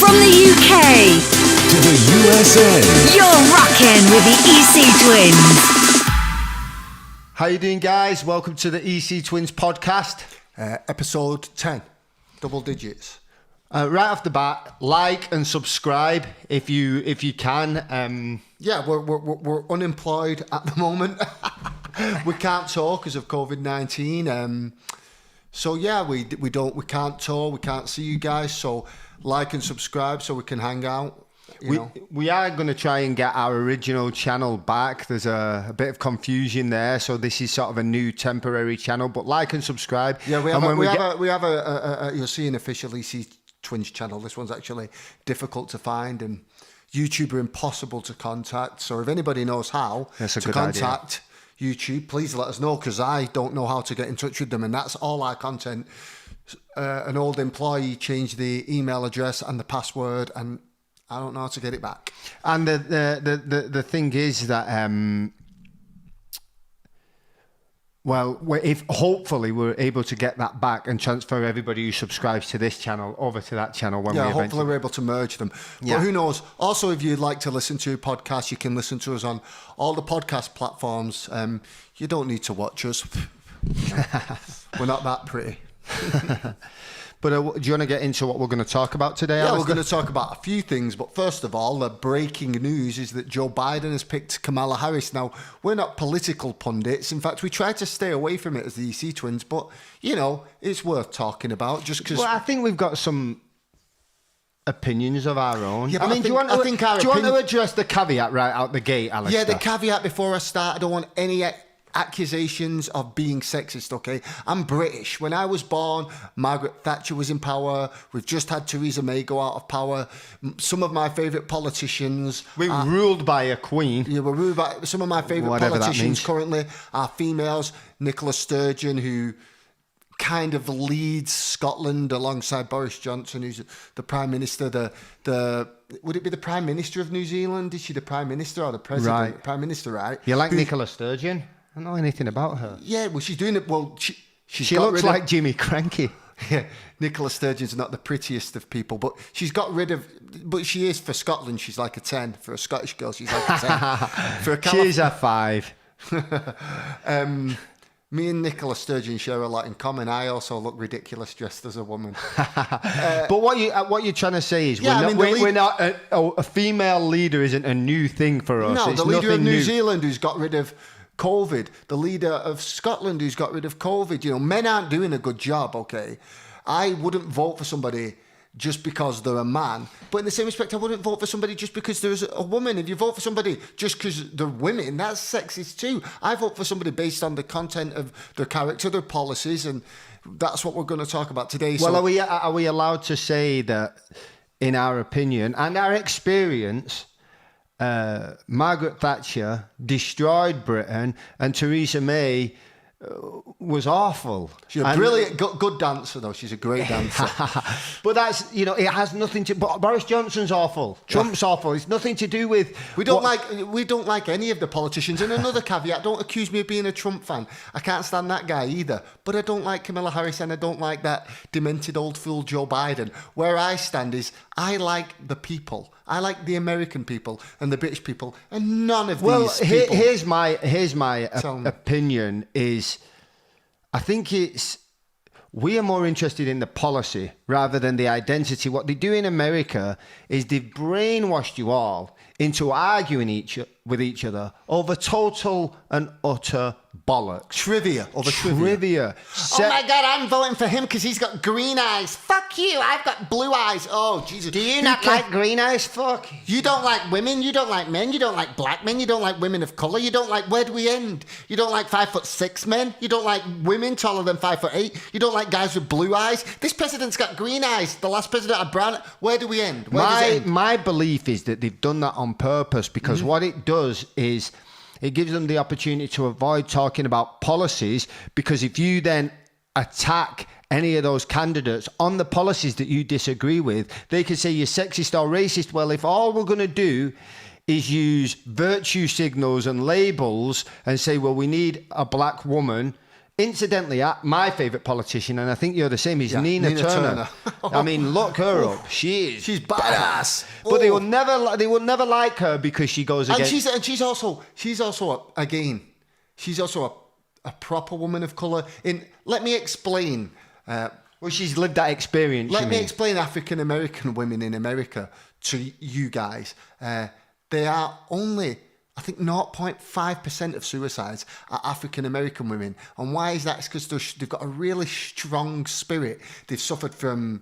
From the UK to the USA. You're rocking with the EC Twins. How you doing, guys? Welcome to the EC Twins podcast. Episode 10, double digits. Right off the bat, like and subscribe if you can. Yeah, we're unemployed at the moment. We can't tour because of COVID-19. So yeah, we can't tour, we can't see you guys. So like and subscribe so we can hang out. We are going to try and get our original channel back. There's a bit of confusion there, so this is sort of a new temporary channel. But like and subscribe. Yeah, we have a you'll see an official EC Twins channel. This one's actually difficult to find, and YouTube are impossible to contact. So if anybody knows how to contact YouTube, please let us know, because I don't know how to get in touch with them, and that's all our content. An old employee changed the email address and the password, and I don't know how to get it back. And the thing is that if hopefully we're able to get that back and transfer everybody who subscribes to this channel over to that channel hopefully we're able to merge them. But who knows? Also, if you'd like to listen to podcasts, you can listen to us on all the podcast platforms. You don't need to watch us. We're not that pretty. But do you want to get into what we're going to talk about today, Alistair? We're going to talk about a few things. But first of all, the breaking news is that Joe Biden has picked Kamala Harris. Now, we're not political pundits. In fact, we try to stay away from it as the EC Twins. But, it's worth talking about just because... Well, I think we've got some opinions of our own. Yeah, do you want to address the caveat right out the gate, Alistair? Yeah, the caveat before I start, I don't want any accusations of being sexist, okay? I'm British. When I was born, Margaret Thatcher was in power. We've just had Theresa May go out of power. Some of my favourite politicians... We were ruled by a queen. Yeah, we're ruled by... Some of my favourite politicians currently are females. Nicola Sturgeon, who kind of leads Scotland alongside Boris Johnson, who's the Prime Minister. Would it be the Prime Minister of New Zealand? Is she the Prime Minister or the President? Right. Prime Minister, right? You like Nicola Sturgeon? I don't know anything about her. Yeah, well, she's doing it. Well, she looks like Jimmy Cranky. Yeah, Nicola Sturgeon's not the prettiest of people, but she's got rid of. But she is, for Scotland, she's like a 10. For a Scottish girl, she's like a 10. She's a 5. Me and Nicola Sturgeon share a lot in common. I also look ridiculous dressed as a woman. But what you're trying to say is we're not a female leader isn't a new thing for us. No, it's the leader of New new. Zealand who's got rid of COVID, the leader of Scotland who's got rid of COVID. Men aren't doing a good job, okay? I wouldn't vote for somebody just because they're a man. But in the same respect, I wouldn't vote for somebody just because there's a woman. If you vote for somebody just because they're women, that's sexist too. I vote for somebody based on the content of their character, their policies, and that's what we're going to talk about today. Well, are we allowed to say that, in our opinion and our experience, Margaret Thatcher destroyed Britain and Theresa May was awful. She's a brilliant, good dancer though. She's a great dancer. But that's, it has nothing to. But Boris Johnson's awful. Trump's awful. It's nothing to do with. We don't like any of the politicians. And another caveat: don't accuse me of being a Trump fan. I can't stand that guy either. But I don't like Kamala Harris, and I don't like that demented old fool Joe Biden. Where I stand is, I like the people. I like the American people and the British people, and none of these people. Here's my opinion is, I think we are more interested in the policy rather than the identity. What they do in America is they've brainwashed you all into arguing with each other over total and utter bollocks. Trivia. Oh my God, I'm voting for him because he's got green eyes. Fuck you, I've got blue eyes. Oh, Jesus. Do you not like green eyes? Fuck. You don't like women, you don't like men, you don't like black men, you don't like women of colour, you don't like, where do we end? You don't like 5'6" men, you don't like women taller than 5'8", you don't like guys with blue eyes. This president's got green eyes. The last president had brown. Where do we end? My belief is that they've done that on purpose because what it does is it gives them the opportunity to avoid talking about policies, because if you then attack any of those candidates on the policies that you disagree with, they could say you're sexist or racist. Well, if all we're going to do is use virtue signals and labels and say, well, we need a black woman Incidentally, my favourite politician, and I think you're the same, is Nina Turner. I mean, look her up. She's badass. But they will never like her because she goes against. And she's also a proper woman of colour. Let me explain. Well, she's lived that experience. Let me explain African American women in America to you guys. They are only, I think, 0.5% of suicides are African American women. And why is that? It's because they've got a really strong spirit. They've suffered from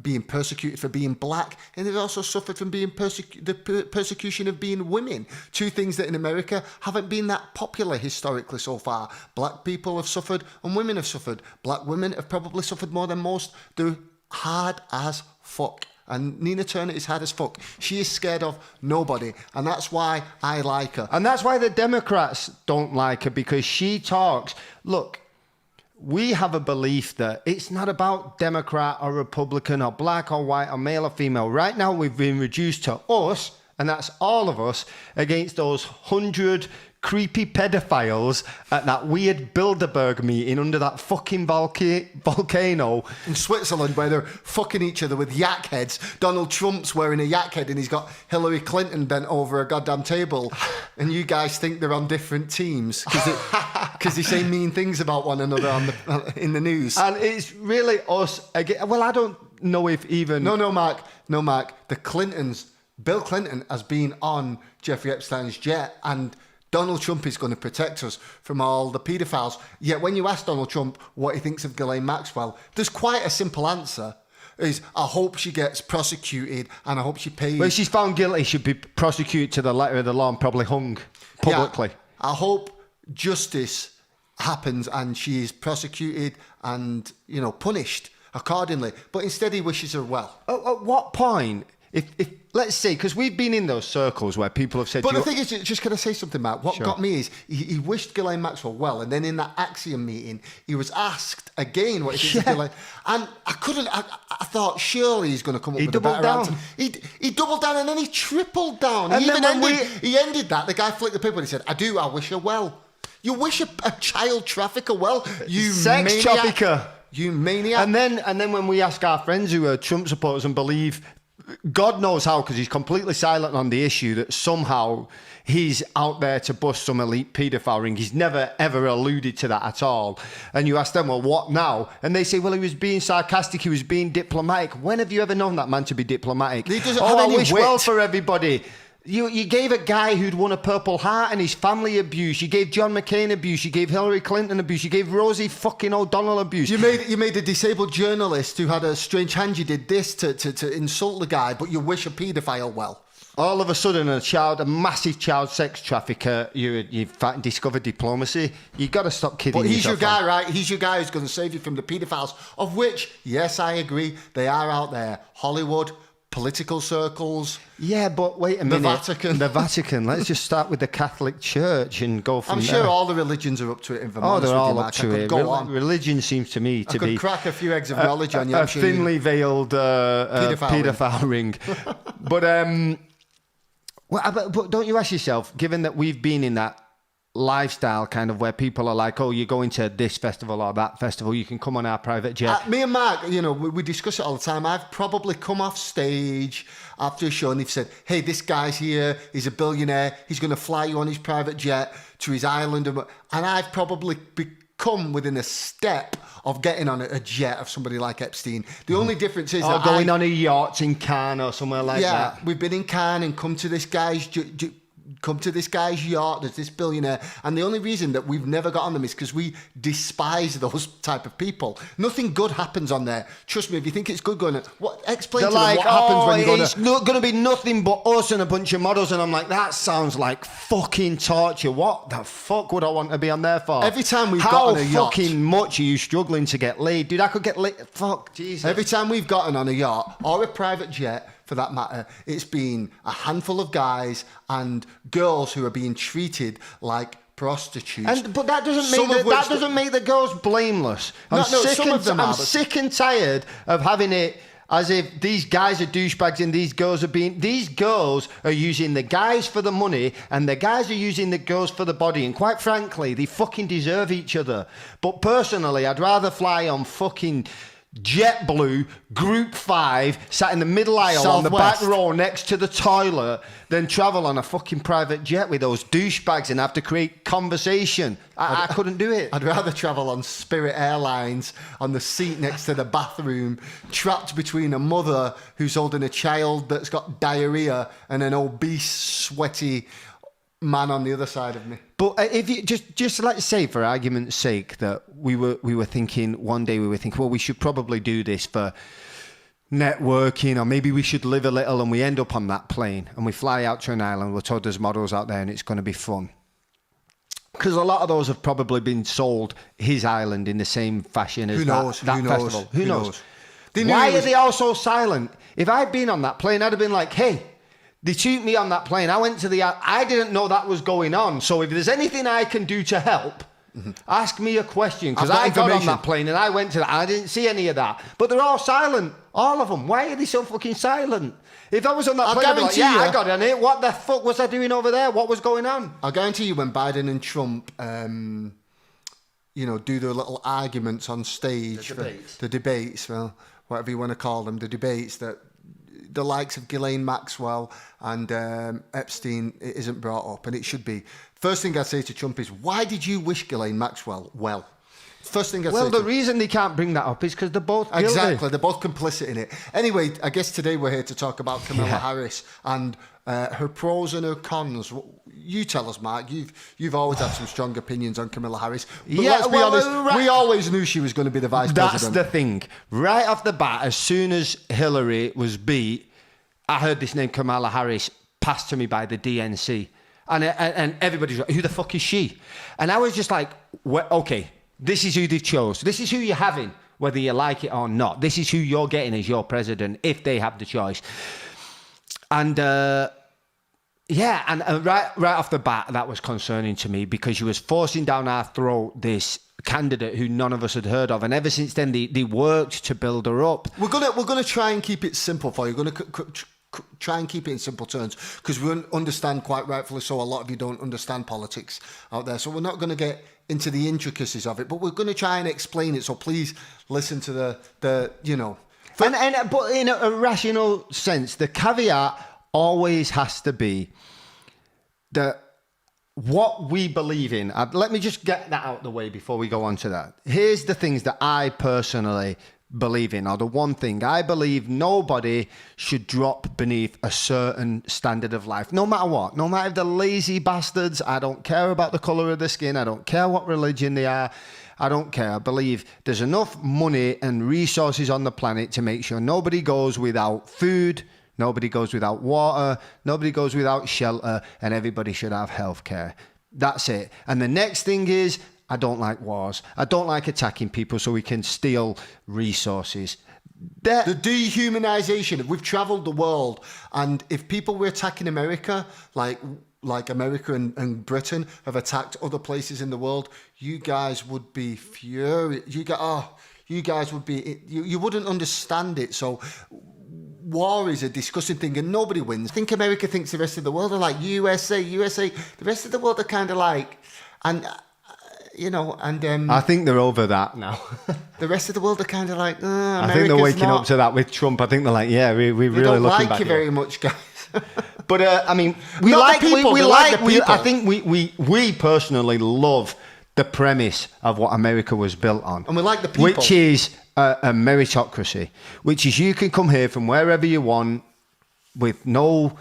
being persecuted for being black, and they've also suffered from being the persecution of being women. Two things that in America haven't been that popular historically so far. Black people have suffered and women have suffered. Black women have probably suffered more than most. They're hard as fuck. And Nina Turner is hard as fuck. She is scared of nobody. And that's why I like her. And that's why the Democrats don't like her, because she talks. Look, we have a belief that it's not about Democrat or Republican or black or white or male or female. Right now, we've been reduced to us, and that's all of us, against those 100 creepy pedophiles at that weird Bilderberg meeting under that fucking volcano in Switzerland, where they're fucking each other with yak heads. Donald Trump's wearing a yak head and he's got Hillary Clinton bent over a goddamn table, and you guys think they're on different teams because they say mean things about one another in the news. And it's really us again. Well, I don't know if even no Mark, the Clintons, Bill Clinton has been on Jeffrey Epstein's jet, and Donald Trump is going to protect us from all the paedophiles. Yet when you ask Donald Trump what he thinks of Ghislaine Maxwell, there's quite a simple answer. Is I hope she gets prosecuted and I hope she pays. Well, if she's found guilty, she'd be prosecuted to the letter of the law and probably hung publicly. Yeah, I hope justice happens and she is prosecuted and, punished accordingly. But instead he wishes her well. At what point, if let's say, because we've been in those circles where people have said... But the thing is, just can I say something, Matt? What got me is he wished Ghislaine Maxwell well, and then in that Axiom meeting, he was asked again what he thinks of Ghislaine. And I thought surely he's going to come up with a better answer. He doubled down and then he tripled down. And he ended that. The guy flicked the paper and he said, I wish her well. You wish a child trafficker well? You sex maniac. trafficker. You maniac. And then when we ask our friends who are Trump supporters and believe... God knows how, because he's completely silent on the issue, that somehow he's out there to bust some elite paedophile ring. He's never, ever alluded to that at all. And you ask them, well, what now? And they say, well, he was being sarcastic, he was being diplomatic. When have you ever known that man to be diplomatic? He doesn't have any I wish wit. well for everybody. You gave a guy who'd won a Purple Heart and his family abuse. You gave John McCain abuse. You gave Hillary Clinton abuse. You gave Rosie fucking O'Donnell abuse. You made a disabled journalist who had a strange hand. You did this to insult the guy, but you wish a paedophile well. All of a sudden, a massive child sex trafficker, you've discovered diplomacy. You've got to stop kidding But he's your yourself guy, right? He's your guy who's going to save you from the paedophiles, of which, yes, I agree, they are out there. Hollywood, political circles. Yeah, but wait a minute. The Vatican. Let's just start with the Catholic Church and go from there. I'm sure all the religions are up to it, if I'm honest with you, they're all Mark. up to it. Religion seems to me to be... I could crack a few eggs of knowledge on you. A thinly veiled paedophile ring. But don't you ask yourself, given that we've been in that lifestyle kind of where people are like, oh, you're going to this festival or that festival, you can come on our private jet. Me and Mark, we discuss it all the time. I've probably come off stage after a show and they've said, hey, this guy's here, he's a billionaire, he's going to fly you on his private jet to his island. And I've probably become within a step of getting on a jet of somebody like Epstein. The only difference is that going on a yacht in Cannes or somewhere like that. Yeah, we've been in Cannes and come to this guy's yacht, there's this billionaire, and the only reason that we've never got on them is because we despise those type of people. Nothing good happens on there. Trust me, if you think it's good going on, explain to them what happens when you go it's not going to be nothing but us and a bunch of models, and I'm like, that sounds like fucking torture. What the fuck would I want to be on there for? Every time we've got on a yacht... How fucking much are you struggling to get laid? Dude, I could get laid... Fuck, Jesus. Every time we've gotten on a yacht, or a private jet... for that matter, it's been a handful of guys and girls who are being treated like prostitutes. But that doesn't make the girls blameless. I'm sick and tired of having it As if these guys are douchebags and these girls are using the guys for the money and the guys are using the girls for the body. And quite frankly, they fucking deserve each other. But personally, I'd rather fly on fucking JetBlue Group 5, sat in the middle aisle on the back row next to the toilet, than travel on a fucking private jet with those douchebags and have to create conversation. I couldn't do it. I'd rather travel on Spirit Airlines on the seat next to the bathroom, trapped between a mother who's holding a child that's got diarrhea and an obese, sweaty man on the other side of me. But if you just let's say, for argument's sake, that we were thinking one day, well, we should probably do this for networking, or maybe we should live a little, and we end up on that plane and we fly out to an island. We're told there's models out there and it's going to be fun. Because a lot of those have probably been sold his island in the same fashion as that festival. Who knows? Why are they all so silent? If I'd been on that plane, I'd have been like, hey, they took me on that plane. I went to I didn't know that was going on. So if there's anything I can do to help, ask me a question. Because I got on that plane and I went to that. I didn't see any of that. But they're all silent. All of them. Why are they so fucking silent? If I was on that plane, I'd be like, I got on it. What the fuck was I doing over there? What was going on? I'll guarantee you when Biden and Trump, do their little arguments on stage. The debates, well, whatever you want to call them. The debates that the likes of Ghislaine Maxwell and Epstein isn't brought up, and it should be. First thing I say to Trump is, why did you wish Ghislaine Maxwell well? First thing I say. Well, the reason they can't bring that up is because they're both guilty. Exactly, they're both complicit in it. Anyway, I guess today we're here to talk about Kamala Harris and her pros and her cons. You tell us, Mark. You've always had some strong opinions on Kamala Harris. But let's be honest, we always knew she was going to be the vice president. That's the thing. Right off the bat, as soon as Hillary was beat, I heard this name Kamala Harris passed to me by the DNC. And everybody's like, who the fuck is she? And I was just like, well, okay, this is who they chose. This is who you're having, whether you like it or not. This is who you're getting as your president, if they have the choice. And right off the bat, that was concerning to me, because she was forcing down our throat this candidate who none of us had heard of, and ever since then they worked to build her up. We're gonna try and keep it simple for you. We're gonna try and keep it in simple terms, because we understand, quite rightfully so, a lot of you don't understand politics out there, so we're not going to get into the intricacies of it, but we're going to try and explain it. So please listen to the but in a rational sense, the caveat always has to be that what we believe in. Let me just get that out of the way before we go on to that. Here's the things that I personally believe in, or the one thing I believe: nobody should drop beneath a certain standard of life, no matter what. No matter if they're lazy bastards, I don't care about the colour of their skin, I don't care what religion they are, I don't care. I believe there's enough money and resources on the planet to make sure nobody goes without food, nobody goes without water, nobody goes without shelter, and everybody should have healthcare. That's it. And the next thing is, I don't like wars. I don't like attacking people so we can steal resources. The dehumanization. We've traveled the world, and if people were attacking America, like America and Britain have attacked other places in the world, you guys would be furious. You guys would be. You wouldn't understand it. So war is a disgusting thing, and nobody wins. I think America thinks the rest of the world are like USA. The rest of the world are kind of like, and. I think they're over that now. The rest of the world are kind of like, I think they're waking up to that with Trump. I think they're like, yeah, we really don't looking like back you here. very much, guys. But I mean, I think we personally love the premise of what America was built on, and we like the people, which is a meritocracy, which is you can come here from wherever you want with no.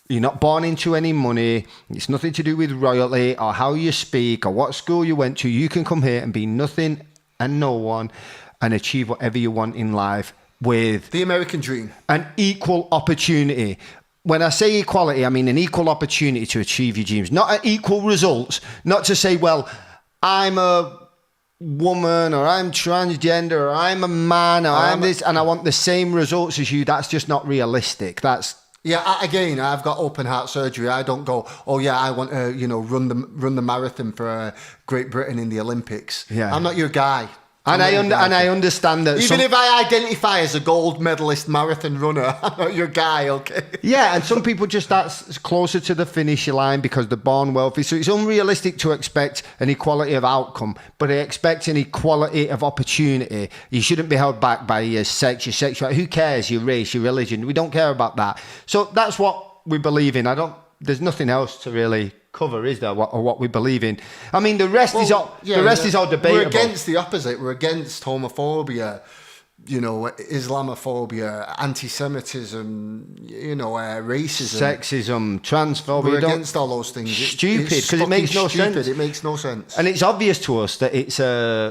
You're not born into any money. It's nothing to do with royalty or how you speak or what school you went to. You can come here and be nothing and no one and achieve whatever you want in life with the American dream. An equal opportunity. When I say equality, I mean an equal opportunity to achieve your dreams, not equal results. Not to say, well, I'm a woman or I'm transgender or I'm a man or I'm this and I want the same results as you. That's just not realistic. I've got open heart surgery. I don't go, I want to, run the marathon for Great Britain in the Olympics. Yeah. I'm not your guy. And I understand that. Even if I identify as a gold medalist marathon runner, I'm not your guy, okay? Yeah, and some people just start closer to the finish line because they're born wealthy. So it's unrealistic to expect an equality of outcome, but they expect an equality of opportunity. You shouldn't be held back by your sex, your sexuality. Who cares? Your race, your religion. We don't care about that. So that's what we believe in. There's nothing else to really cover, is there? What we believe in. I mean, the rest is all debatable. We're against the opposite. We're against homophobia, Islamophobia, anti-Semitism, racism, sexism, transphobia. We're against all those things. Stupid, because it makes no sense. It makes no sense. And it's obvious to us that it's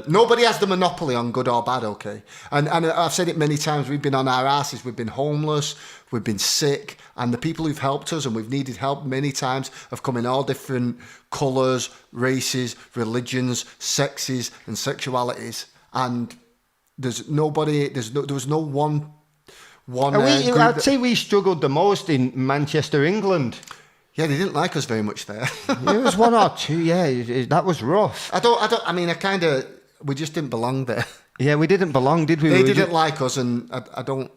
nobody has the monopoly on good or bad, okay? And I've said it many times, we've been on our asses, we've been homeless, we've been sick, and the people who've helped us, and we've needed help many times, have come in all different colours, races, religions, sexes and sexualities. And there was no one I'd say we struggled the most in Manchester, England. Yeah, they didn't like us very much there. There was one or two, that was rough. We just didn't belong there. Yeah, we didn't belong, did we? They didn't like us, and I don't.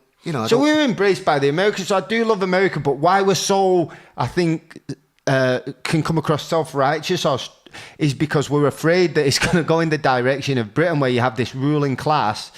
So we were embraced by the Americans. So I do love America, but why we're so, I think, can come across self-righteous is because we're afraid that it's going to go in the direction of Britain, where you have this ruling class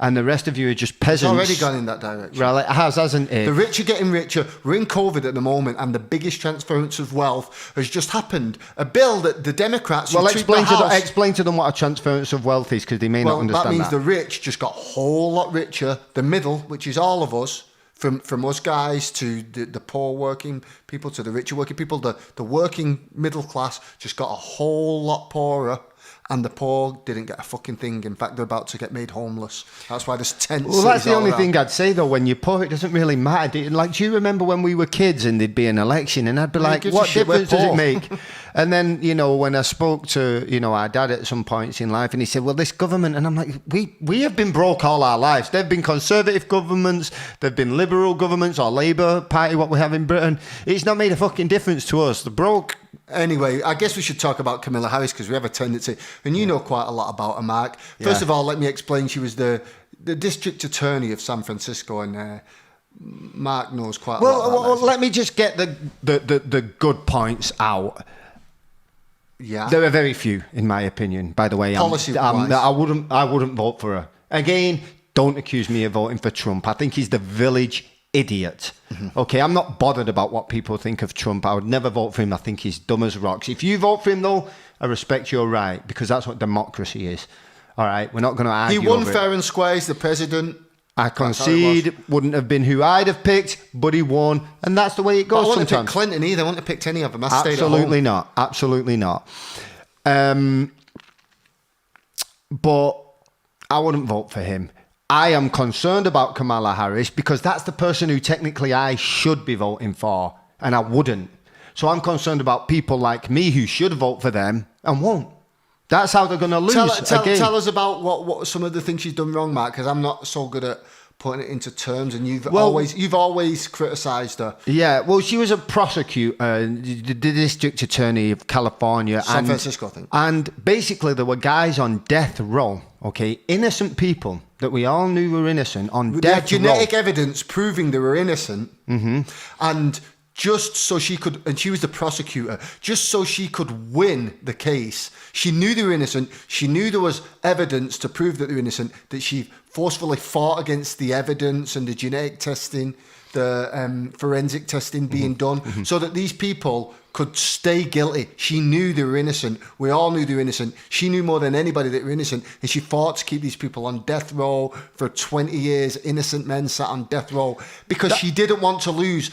and the rest of you are just peasants. It's already gone in that direction. Well, it has, hasn't it? The rich are getting richer. We're in COVID at the moment, and the biggest transference of wealth has just happened. A bill that the Democrats... explain to them what a transference of wealth is, because they may not understand that. That means the rich just got a whole lot richer. The middle, which is all of us, from us guys to the poor working people to the richer working people, the working middle class just got a whole lot poorer. And the poor didn't get a fucking thing. In fact, they're about to get made homeless. That's why there's tents. Well, that's the only thing I'd say, though. When you're poor, it doesn't really matter. Do you remember when we were kids and there'd be an election and I'd be like, what difference does it make? And then, when I spoke to, our dad at some points in life, and he said, well, this government, and I'm like, we have been broke all our lives. There've been conservative governments, there've been liberal governments, or Labour Party, what we have in Britain. It's not made a fucking difference to us. The broke. Anyway, I guess we should talk about Kamala Harris, because we have a tendency, and you know quite a lot about her, Mark. First of all, let me explain. She was the district attorney of San Francisco, and Mark knows quite a lot about that. Well, let me just get the good points out. Yeah, there are very few, in my opinion. By the way, policy-wise, I wouldn't vote for her again. Don't accuse me of voting for Trump. I think he's the village idiot. Mm-hmm. Okay, I'm not bothered about what people think of Trump. I would never vote for him. I think he's dumb as rocks. If you vote for him, though, I respect your right, because that's what democracy is. All right, we're not going to argue. He won fair and square. He's the president. I concede, wouldn't have been who I'd have picked, but he won, and that's the way it goes. I wouldn't sometimes. have picked Clinton either. I wouldn't have picked any of them. Absolutely not. Absolutely not. But I wouldn't vote for him. I am concerned about Kamala Harris because that's the person who technically I should be voting for, and I wouldn't. So I'm concerned about people like me who should vote for them and won't. That's how they're going to lose. Tell us about what some of the things she's done wrong, Mark, because I'm not so good at putting it into terms, and you've always criticised her. Yeah, well, she was a prosecutor, the district attorney of California. San Francisco, I think. And basically there were guys on death row, okay, innocent people that we all knew were innocent on death row. Genetic evidence proving they were innocent. Mm-hmm. And just so she could, and she was the prosecutor, just so she could win the case. She knew they were innocent. She knew there was evidence to prove that they were innocent, that she forcefully fought against the evidence and the genetic testing, the forensic testing being done, so that these people could stay guilty. She knew they were innocent. We all knew they were innocent. She knew more than anybody that they were innocent, and she fought to keep these people on death row for 20 years. Innocent men sat on death row because she didn't want to lose.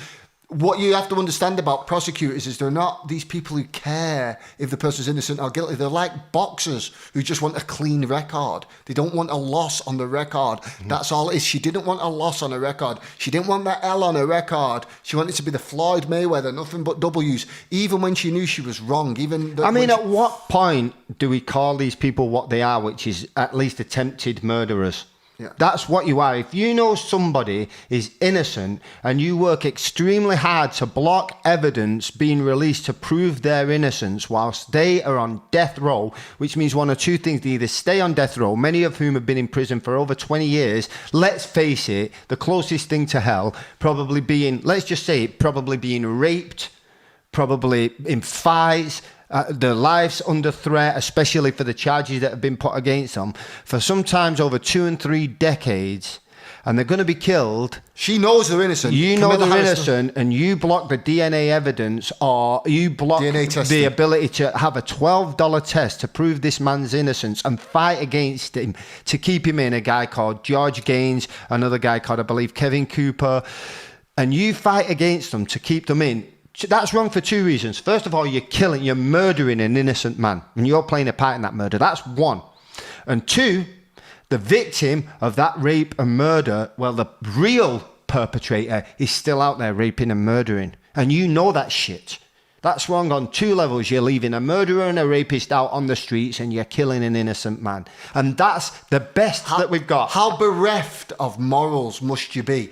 What you have to understand about prosecutors is they're not these people who care if the person's innocent or guilty. They're like boxers who just want a clean record. They don't want a loss on the record. Mm-hmm. That's all it is. She didn't want a loss on her record. She didn't want that L on her record. She wanted to be the Floyd Mayweather, nothing but W's, even when she knew she was wrong. At what point do we call these people what they are, which is at least attempted murderers? Yeah. That's what you are. If you know somebody is innocent and you work extremely hard to block evidence being released to prove their innocence whilst they are on death row, which means one or two things: they either stay on death row, many of whom have been in prison for over 20 years. Let's face it, the closest thing to hell, probably being, let's just say it, probably being raped, probably in fights, their lives under threat, especially for the charges that have been put against them, for sometimes over 2 and 3 decades, and they're going to be killed. She knows they're innocent. You know they're innocent, and you block the DNA evidence, or you block the ability to have a $12 test to prove this man's innocence and fight against him to keep him in. A guy called George Gaines, another guy called, I believe, Kevin Cooper, and you fight against them to keep them in. That's wrong for 2 reasons. First of all, you're murdering an innocent man, and you're playing a part in that murder. That's 1. And 2, the victim of that rape and murder, well, the real perpetrator is still out there raping and murdering. And you know that shit. That's wrong on 2 levels. You're leaving a murderer and a rapist out on the streets, and you're killing an innocent man. And that's the best that we've got. How bereft of morals must you be?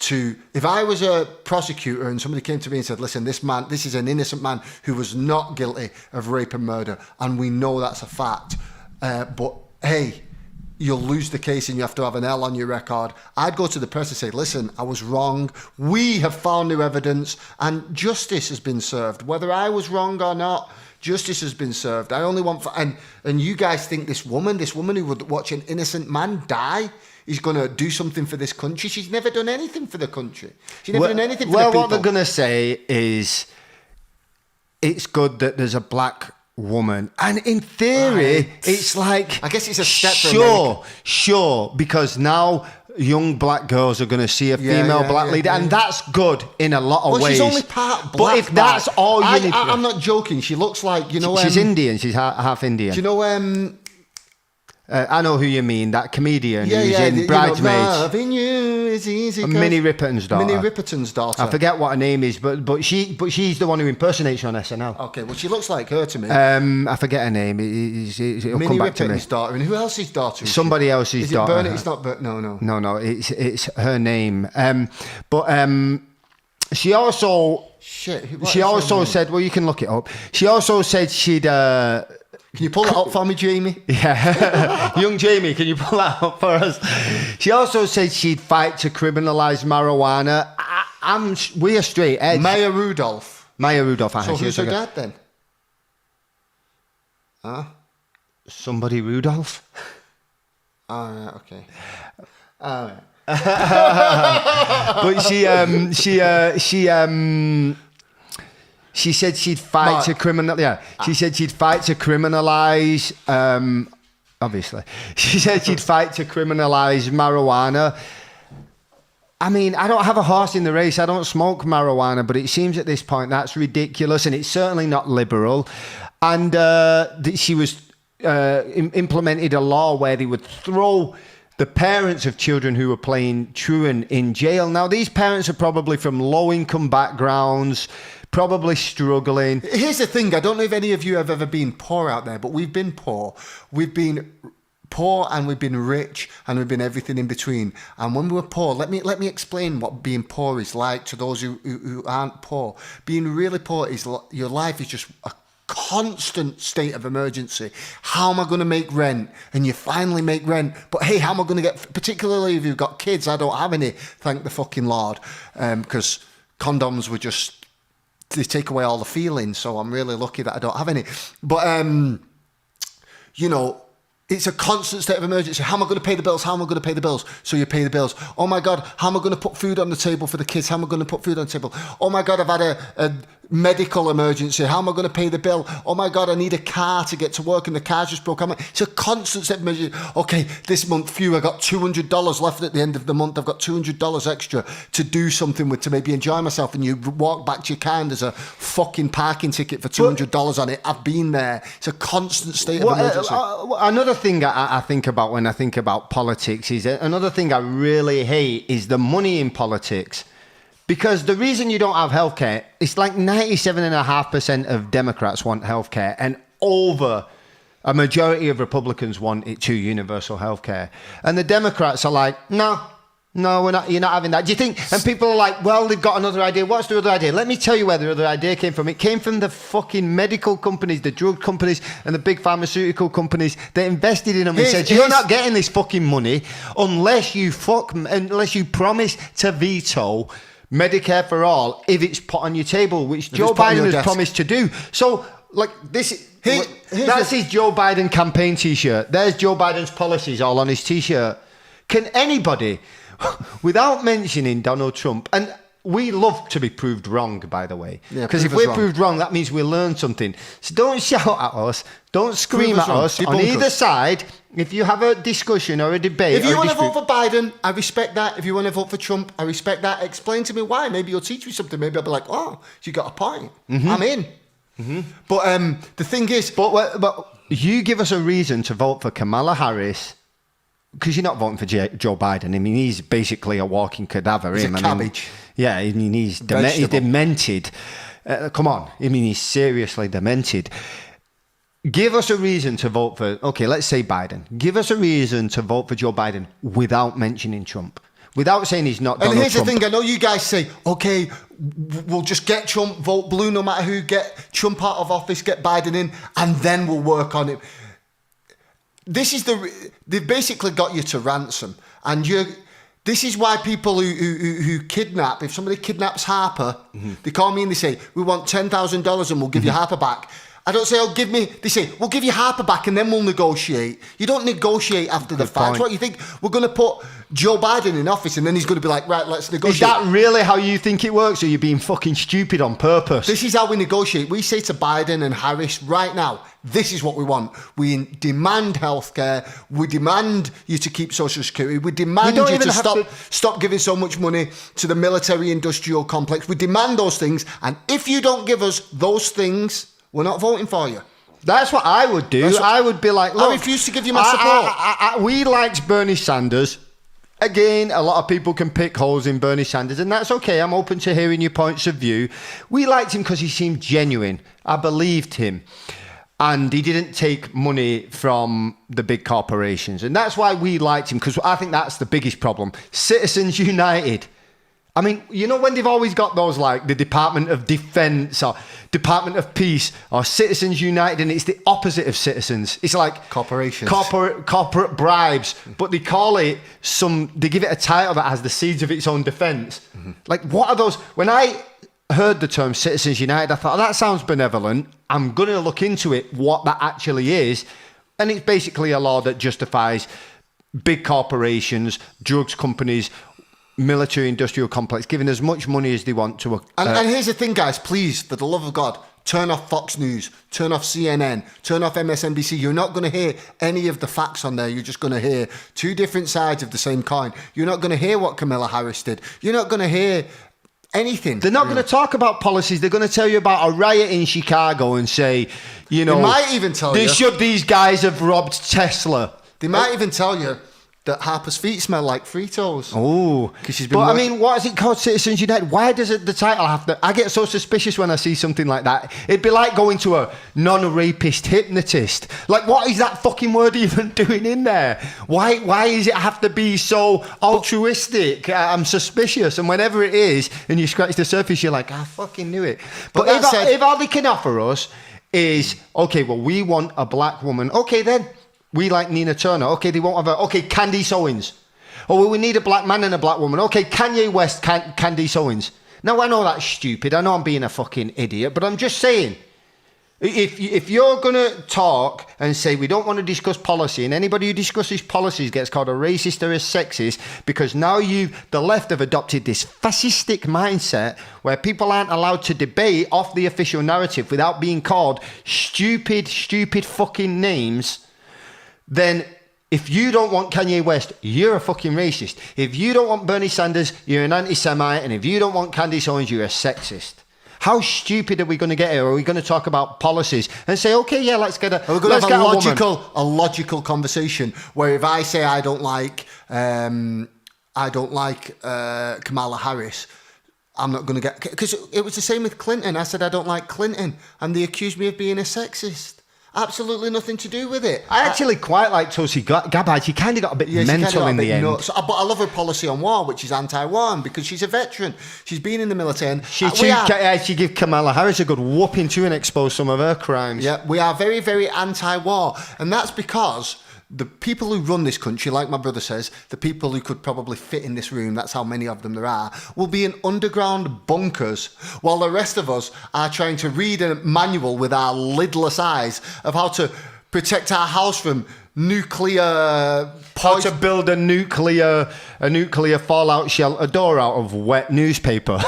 If I was a prosecutor and somebody came to me and said, listen, this is an innocent man who was not guilty of rape and murder, and we know that's a fact, but hey, you'll lose the case and you have to have an L on your record. I'd go to the press and say, listen, I was wrong. We have found new evidence and justice has been served. Whether I was wrong or not, justice has been served. I only want... And you guys think this woman who would watch an innocent man die is going to do something for this country? She's never done anything for the country. She's never done anything for the people. Well, what they're going to say is it's good that there's a black woman. And in theory, it's like... I guess it's a step for America. Sure, because now young black girls are going to see a female black leader, and that's good in a lot of ways. She's only part black. But if that's all you need... I'm not joking. She looks like, you know... She's Indian. She's half Indian. Do you know... I know who you mean, that comedian who's in Bridesmaids. Loving you is easy. Minnie Riperton's daughter. Minnie Riperton's daughter. I forget what her name is, but she's the one who impersonates her on SNL. Okay, well, she looks like her to me. I forget her name. It'll Minnie come back to me. Riperton's daughter. And who else's daughter? Somebody else's daughter. Is it Bernard? It's not Bernard. No. It's her name. But she also... She also said... Well, you can look it up. She also said she'd... Can you pull that up for me, Jamie? Yeah. Young Jamie, can you pull that up for us? She also said she'd fight to criminalise marijuana. We're straight edge. Maya Rudolph. So who's her dad then? Huh? Somebody Rudolph. All right, okay. All right. But she said she'd fight to criminal. Yeah, she said she'd fight to criminalise. Obviously, she said she'd fight to criminalise marijuana. I mean, I don't have a horse in the race. I don't smoke marijuana, but it seems at this point that's ridiculous, and it's certainly not liberal. And she was implemented a law where they would throw the parents of children who were playing truant in jail. Now, these parents are probably from low-income backgrounds, probably struggling. Here's the thing. I don't know if any of you have ever been poor out there, but we've been poor. We've been poor and we've been rich and we've been everything in between. And when we were poor, let me explain what being poor is like to those who aren't poor. Being really poor is your life is just a constant state of emergency. How am I going to make rent? And you finally make rent. But hey, how am I going to get, particularly if you've got kids? I don't have any, thank the fucking Lord. Because condoms were just... They take away all the feelings, so I'm really lucky that I don't have any. But, you know, it's a constant state of emergency. How am I going to pay the bills? How am I going to pay the bills? So you pay the bills. Oh, my God, how am I going to put food on the table for the kids? How am I going to put food on the table? Oh, my God, I've had a medical emergency. How am I going to pay the bill? Oh, my God, I need a car to get to work and the car just broke. It's a constant state of emergency. Okay, this month, I got $200 left at the end of the month. I've got $200 extra to do something with, to maybe enjoy myself. And you walk back to your car and there's a fucking parking ticket for $200 on it. I've been there. It's a constant state of emergency. Another thing I think about when I think about politics is another thing I really hate is the money in politics. Because the reason you don't have healthcare, it's like 97.5% of Democrats want healthcare, and over A majority of Republicans want it to universal health care. And the Democrats are like, no, we're not. You're not having that. Do you think? And people are like, well, they've got another idea. What's the other idea? Let me tell you where the other idea came from. It came from the fucking medical companies, the drug companies, and the big pharmaceutical companies that invested in them and said, you're not getting this fucking money unless you promise to veto Medicare for all if it's put on your table, which Joe Biden has promised to do. So, like, this... That's his Joe Biden campaign T-shirt. There's Joe Biden's policies all on his T-shirt. Can anybody, without mentioning Donald Trump, and we love to be proved wrong, by the way, because if we're proved wrong, that means we learned something. So don't shout at us, don't scream at us on either side. If you have a discussion or a debate, if you want to vote for Biden, I respect that. If you want to vote for Trump, I respect that. Explain to me why. Maybe you'll teach me something. Maybe I'll be like, oh, you got a point. I'm in. But the thing is, but you give us a reason to vote for Kamala Harris, because you're not voting for Joe Biden. I mean, he's basically a walking cadaver. He's a cabbage. I mean, he's demented. Come on, I mean, he's seriously demented. Give us a reason to vote for. Okay, let's say Biden. Give us a reason to vote for Joe Biden without mentioning Trump. Without saying he's not Donald Trump. And here's the thing, I know you guys say, okay, we'll just get Trump, vote blue no matter who, get Trump out of office, get Biden in, and then we'll work on it. They've basically got you to ransom. And this is why people who kidnap, if somebody kidnaps Harper, they call me and they say, we want $10,000 and we'll give you Harper back. I don't say, they say, we'll give you Harper back and then we'll negotiate. You don't negotiate after the fact. What, you think we're going to put Joe Biden in office and then he's going to be like, right, let's negotiate? Is that really how you think it works, or you're being fucking stupid on purpose? This is how we negotiate. We say to Biden and Harris right now, this is what we want. We demand healthcare. We demand you to keep Social Security. We demand you to stop giving so much money to the military-industrial complex. We demand those things. And if you don't give us those things, we're not voting for you. That's what I would do. I would be like, look, I refuse to give you my support. We liked Bernie Sanders. Again, a lot of people can pick holes in Bernie Sanders, and that's okay. I'm open to hearing your points of view. We liked him because he seemed genuine. I believed him. And he didn't take money from the big corporations. And that's why we liked him, because I think that's the biggest problem. Citizens United. I mean, you know when they've always got those, like the Department of Defense or Department of Peace or Citizens United, and it's the opposite of citizens. It's like corporations, corporate bribes, but they call it they give it a title that has the seeds of its own defense. Like, what are those? When I heard the term Citizens United, I thought, that sounds benevolent. I'm going to look into it, what that actually is. And it's basically a law that justifies big corporations, drugs companies, military industrial complex giving as much money as they want to and here's the thing, guys, please, for the love of God, turn off Fox News, turn off CNN, turn off MSNBC. You're not going to hear any of the facts on there. You're just going to hear two different sides of the same coin. You're not going to hear what Kamala Harris did. You're not going to hear anything. They're not going to talk about policies. They're going to tell you about a riot in Chicago and say, you know, they might even tell you should these guys have robbed Tesla. They might even tell you that Harper's feet smell like Fritos. Oh, because she's been. But I mean, what is it called, Citizens United? Why does the title have to? I get so suspicious when I see something like that. It'd be like going to a non-rapist hypnotist. Like, what is that fucking word even doing in there? Why does it have to be so altruistic? I'm suspicious, and whenever it is, and you scratch the surface, you're like, I fucking knew it. But if all they can offer us is, okay, well, we want a black woman. Okay, then. We like Nina Turner. Okay, they won't have okay, Candice Owens. Oh, well, we need a black man and a black woman. Okay, Kanye West, Candice Owens. Now, I know that's stupid. I know I'm being a fucking idiot, but I'm just saying, if you're going to talk and say we don't want to discuss policy, and anybody who discusses policies gets called a racist or a sexist, because now the left have adopted this fascistic mindset where people aren't allowed to debate off the official narrative without being called stupid fucking names, then if you don't want Kanye West, you're a fucking racist. If you don't want Bernie Sanders, you're an anti-Semite. And if you don't want Candice Owens, you're a sexist. How stupid are we going to get here? Are we going to talk about policies and say, okay, yeah, let's get a logical conversation where if I say I don't like Kamala Harris, I'm not going to get, because it was the same with Clinton. I said I don't like Clinton, and they accused me of being a sexist. Absolutely nothing to do with it. I actually quite like Tulsi Gabbard. She kind of got a bit mental in the end. Nuts. But I love her policy on war, which is anti-war, and because she's a veteran. She's been in the military. And She gave Kamala Harris a good whooping too and exposed some of her crimes. Yeah, we are very, very anti-war. And that's because the people who run this country, like my brother says, the people who could probably fit in this room, that's how many of them there are, will be in underground bunkers, while the rest of us are trying to read a manual with our lidless eyes of how to protect our house from nuclear... How to build a nuclear fallout shelter door out of wet newspaper.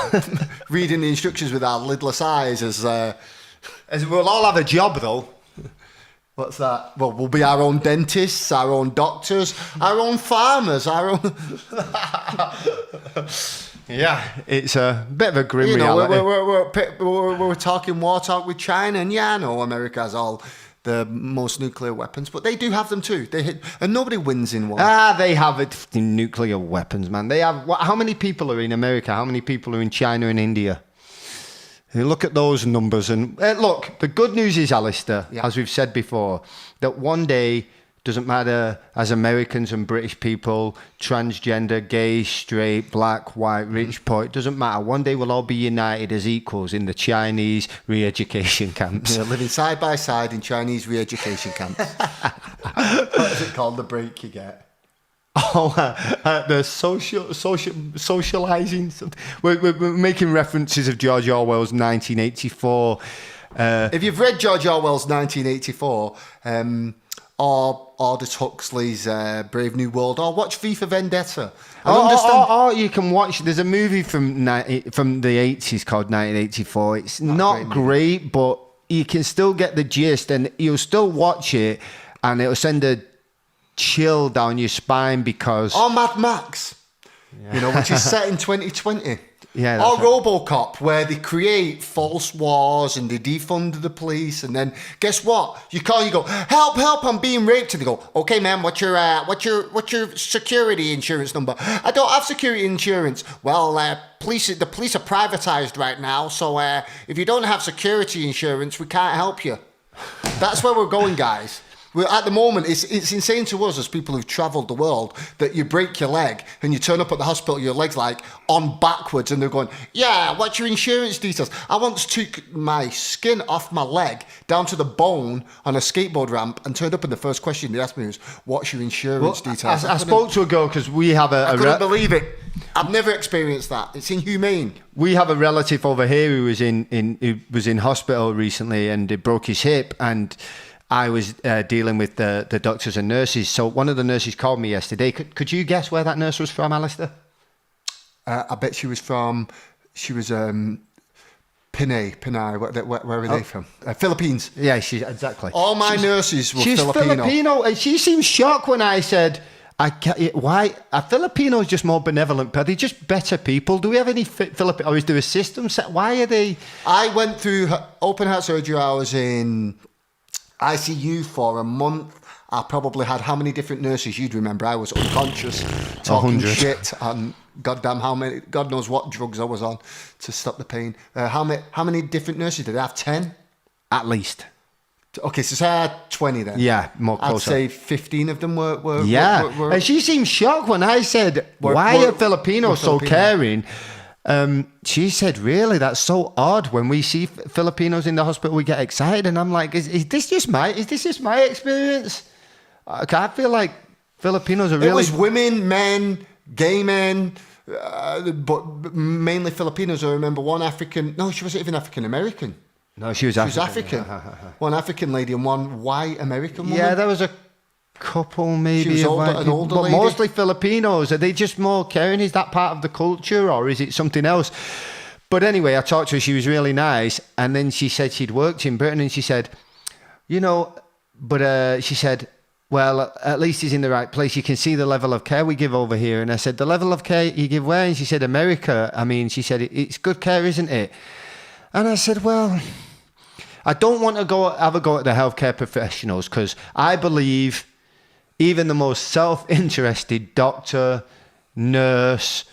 Reading the instructions with our lidless eyes as We'll all have a job, though. What's that? Well, we'll be our own dentists, our own doctors, our own farmers, our own... Yeah, it's a bit of a grim reality. We're talking war talk with China, and yeah, I know America has all the most nuclear weapons, but they do have them too. And nobody wins in war. They have nuclear weapons, man. They have. How many people are in America? How many people are in China and India? You look at those numbers, and look, the good news is, Alistair, as we've said before, that one day, doesn't matter, as Americans and British people, transgender, gay, straight, black, white, rich, poor, it doesn't matter. One day we'll all be united as equals in the Chinese re-education camps. Yeah, living side by side in Chinese re-education camps. What is it called, the break you get? The socializing. We're making references of George Orwell's 1984. If you've read George Orwell's 1984, or Aldous Huxley's Brave New World, or watch V for Vendetta, or you can watch. There's a movie from the 80s called 1984. It's not great, but you can still get the gist, and you'll still watch it, and it'll send a chill down your spine because... Or Mad Max, which is set in 2020. Yeah, or RoboCop, where they create false wars and they defund the police, and then guess what? You go, help, I'm being raped, and they go, okay, man, what's your security insurance number? I don't have security insurance. Well, the police are privatized right now, so if you don't have security insurance, we can't help you. That's where we're going, guys. At the moment, it's insane to us as people who've travelled the world that you break your leg and you turn up at the hospital, your leg's like on backwards, and they're going, yeah, what's your insurance details? I once took my skin off my leg down to the bone on a skateboard ramp and turned up, and the first question they asked me was, what's your insurance details? I spoke to a girl because we have I couldn't believe it. I've never experienced that. It's inhumane. We have a relative over here who was in hospital recently, and he broke his hip, and I was dealing with the doctors and nurses. So one of the nurses called me yesterday. Could you guess where that nurse was from, Alistair? I bet she was Pinay. Where are they from? Philippines. Yeah, exactly. All my nurses were Filipino. She's Filipino, and she seemed shocked when I said, why? Are Filipinos just more benevolent? Are they just better people? Do we have any Filipino, or is there a system set? Why are they... I went through open heart surgery. I was in ICU for a month. I probably had how many different nurses? You'd remember. I was unconscious, talking 100. shit, and goddamn how many, God knows what drugs I was on to stop the pain. How many different nurses did I have? 10? At least. Okay, so I had 20 then. Yeah, more closer. I'd say 15 of them were and she seemed shocked when I said, why are Filipinos so caring? She said, really, that's so odd. When we see Filipinos in the hospital, we get excited. And I'm like, is this just my experience? I feel like Filipinos are really... It was women, men, gay men, but mainly Filipinos. I remember one African... No, she wasn't even African-American. No, she was African. One African lady and one white American woman. Yeah, there was a couple maybe. She was an older lady. But mostly Filipinos. Are they just more caring? Is that part of the culture, or is it something else? But anyway, I talked to her. She was really nice. And then she said she'd worked in Britain, and she said, she said, well, at least he's in the right place. You can see the level of care we give over here. And I said, the level of care you give where? And she said, America. I mean, she said, it's good care, isn't it? And I said, well, I don't want to have a go at the healthcare professionals, because I believe even the most self-interested doctor, nurse,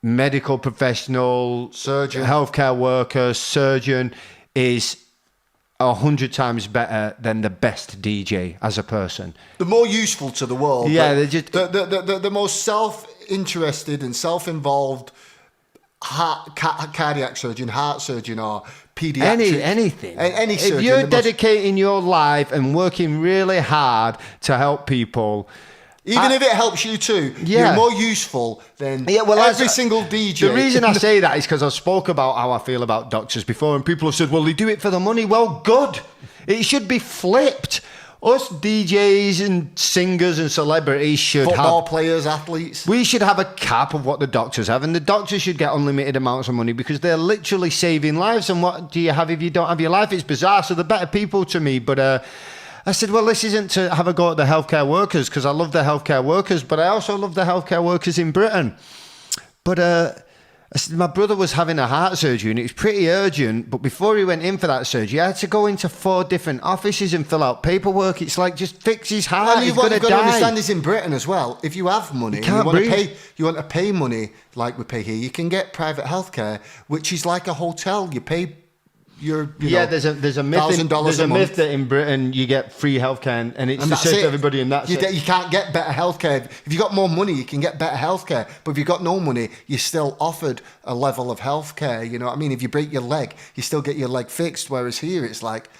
medical professional, surgeon, healthcare worker, surgeon is 100 times better than the best DJ as a person. The more useful to the world. Yeah, they're just the most self-interested and self-involved cardiac surgeon, heart surgeon, or pediatric. anything. Any surgeon. If you're dedicating your life and working really hard to help people. Even if it helps you too, you're more useful than every single DJ. The reason I say that is because I spoke about how I feel about doctors before, and people have said, well, they do it for the money. Well, good. It should be flipped. Us DJs and singers and celebrities should Football players, athletes. We should have a cap of what the doctors have, and the doctors should get unlimited amounts of money because they're literally saving lives. And what do you have if you don't have your life? It's bizarre. So they're better people to me. But I said, well, this isn't to have a go at the healthcare workers because I love the healthcare workers, but I also love the healthcare workers in Britain. But I said, my brother was having a heart surgery and it was pretty urgent, but before he went in for that surgery, I had to go into 4 different offices and fill out paperwork. It's like, just fix his heart. And he's going to die. You've got to understand this in Britain as well. If you have money, you want to pay money like we pay here, you can get private healthcare, which is like a hotel. You pay there's a myth that in Britain you get free healthcare and it's the same for everybody, and that's you can't get better healthcare. If you've got more money, you can get better healthcare, but if you've got no money, you're still offered a level of healthcare. You know what I mean? If you break your leg, you still get your leg fixed, whereas here it's like,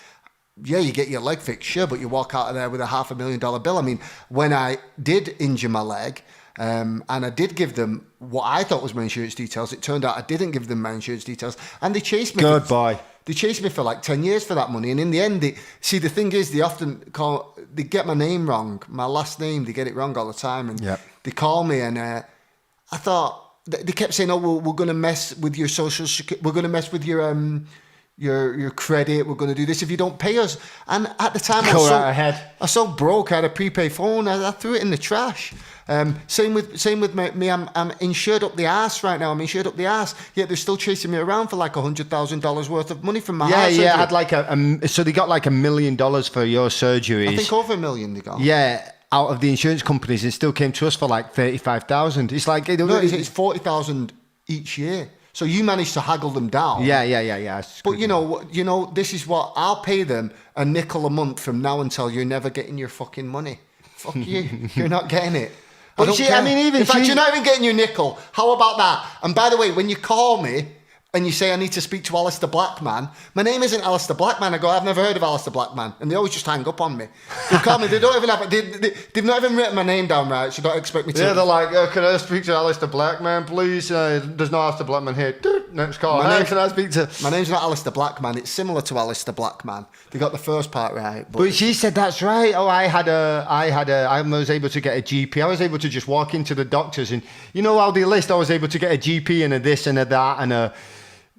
yeah, you get your leg fixed, sure, but you walk out of there with a $500,000 bill. I mean, when I did injure my leg, and I did give them what I thought was my insurance details, it turned out I didn't give them my insurance details, and they chased me. Goodbye. They chased me for like 10 years for that money. And in the end, the thing is, they get my name wrong. My last name, they get it wrong all the time. And they call me and I thought, they kept saying, oh, we're going to mess with your social security. We're going to mess with your credit. We're going to do this if you don't pay us. And at the time, I was so broke. I had a prepaid phone. I threw it in the trash. Same with me. I'm insured up the arse right now. I'm insured up the arse. Yet they're still chasing me around for like $100,000 worth of money from my heart surgery. I had like so they got like $1 million for your surgeries. I think over $1 million they got. Yeah, out of the insurance companies, and still came to us for like 35,000. It's like it's 40,000 each year. So you managed to haggle them down. Yeah. But you know, this is what I'll pay them a nickel a month from now until you're never getting your fucking money. Fuck you, you're not getting it. But in fact, you're not even getting your nickel. How about that? And by the way, when you call me and you say I need to speak to Alistair Blackman, my name isn't Alistair Blackman. I go, I've never heard of Alistair Blackman, and they always just hang up on me. They call me. They don't even have. They've not even written my name down right, so don't expect me to. Yeah, they're like, can I speak to Alistair Blackman, please? There's no Alistair Blackman here. Next call. Can I speak to? My name's not Alistair Blackman. It's similar to Alistair Blackman. They got the first part right, but she said that's right. Oh, I was able to get a GP. I was able to just walk into the doctors, and you know how they list. I was able to get a GP and a this and a that and a.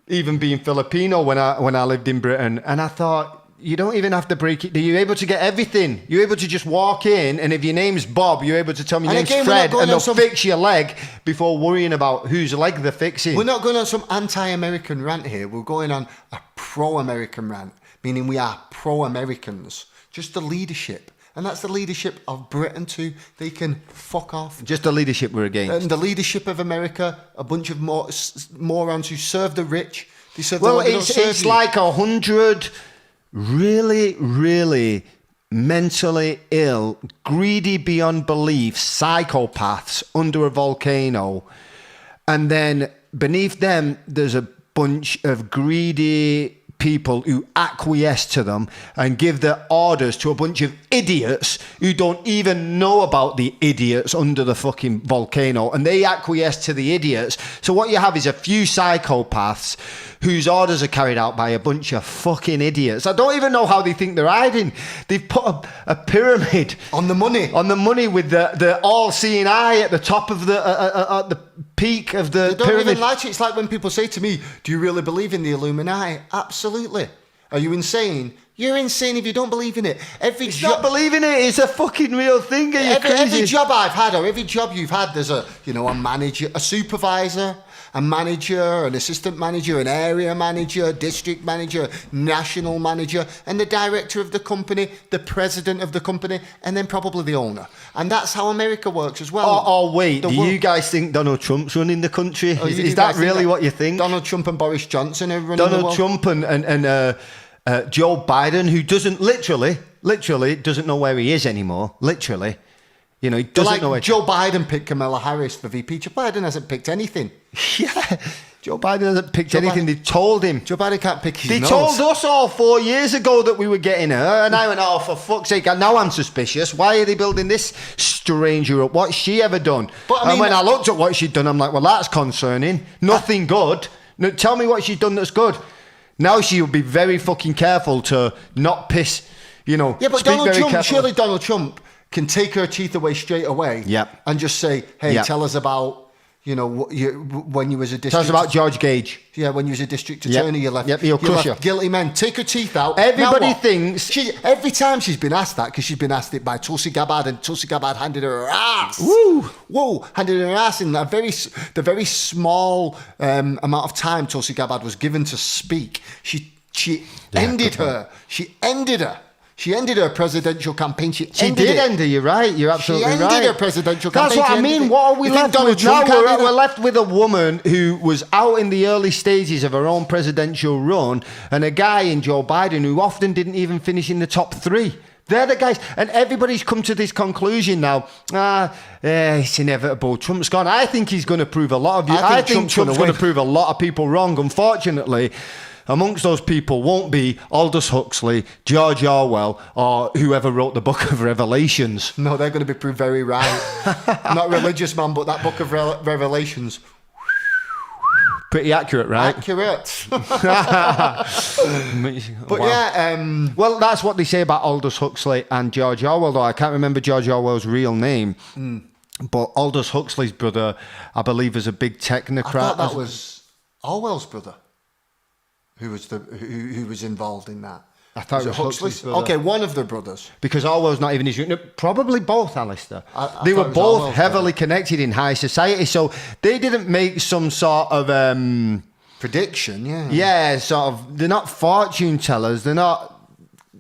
Even being Filipino when I lived in Britain, and I thought, you don't even have to break it. You're able to get everything. You're able to just walk in, and if your name's Bob, you're able to tell me your name's Fred, and they'll fix your leg before worrying about whose leg they're fixing. We're not going on some anti-American rant here. We're going on a pro-American rant, meaning we are pro-Americans. Just the leadership. And that's the leadership of Britain too. They can fuck off. Just the leadership we're against. And the leadership of America, a bunch of morons who serve the rich. They serve it's like 100 really, really mentally ill, greedy beyond belief psychopaths under a volcano. And then beneath them, there's a bunch of greedy people who acquiesce to them and give their orders to a bunch of idiots who don't even know about the idiots under the fucking volcano, and they acquiesce to the idiots. So what you have is a few psychopaths whose orders are carried out by a bunch of fucking idiots. I don't even know how they think they're hiding. They've put a pyramid on the money with the all-seeing eye at the top of the peak of the they don't pyramid. Even like it. It's like when people say to me, do you really believe in the Illuminati? Absolutely. Are you insane? You're insane if you don't believe in it. It's not believing it. It's a fucking real thing. Every job I've had, or every job you've had, there's a manager, a supervisor, a manager, an assistant manager, an area manager, district manager, national manager, and the director of the company, the president of the company, and then probably the owner. And that's how America works as well. Oh wait, do you guys think Donald Trump's running the country? Is that really what you think? Donald Trump and Boris Johnson are running the world? Donald Trump Joe Biden, who doesn't literally doesn't know where he is anymore. Literally. You know, he doesn't know where... Joe Biden picked Kamala Harris for VP. Joe Biden hasn't picked anything. Yeah. Joe Biden hasn't picked anything. They told him. Joe Biden can't pick his They nose. told us all 4 years ago that we were getting her, and I went, oh, for fuck's sake, now I'm suspicious. Why are they building this stranger up? What's she ever done? But, I mean, and when I looked at what she'd done, I'm like, well, that's concerning. Nothing good. No, tell me what she's done that's good. Now she'll be very fucking careful to not piss, you know. Yeah, but speak Donald very Trump, carefully. surely Donald Trump can take her teeth away straight away. Yep. And just say, hey, Yep. tell us about, you know, when you was a district... Tell us about George Gage. Yeah, when you was a district Yep. attorney, you left, Yep, he'll you crush left you. guilty men. Take her teeth out. Everybody Now what? thinks... Every time she's been asked that, because she's been asked it by Tulsi Gabbard, and Tulsi Gabbard handed her ass. Woo! Whoa! Handed her ass in the very small amount of time Tulsi Gabbard was given to speak. She ended her. She ended her. She ended her presidential campaign. She did end her, you're right. You're absolutely right. She ended her presidential campaign. That's what She I ended mean. it. What are we You think left Donald with now? Trump can't do We're that? left with a woman who was out in the early stages of her own presidential run, and a guy in Joe Biden who often didn't even finish in the top 3. They're the guys, and everybody's come to this conclusion now. It's inevitable. Trump's gone. I think he's going to prove a lot of you. I think Trump's going to prove a lot of people wrong. Unfortunately, amongst those people won't be Aldous Huxley, George Orwell, or whoever wrote the Book of Revelations. No, they're going to be proved very right. I'm not a religious man, but that Book of Revelations, Pretty accurate, right? accurate. But Yeah, well, that's what they say about Aldous Huxley and George Orwell, though. I can't remember George Orwell's real name. But Aldous Huxley's brother, I believe, is a big technocrat. I thought that was Orwell's brother who was involved in that. I thought it was Huxley's Huxley's brother. Okay, one of the brothers. Because Orwell's not even his... No, probably both, Alistair. I They thought were it was both Orwell's heavily connected in high society, so they didn't make some sort of... Prediction, yeah. yeah, sort of... They're not fortune tellers. They're not...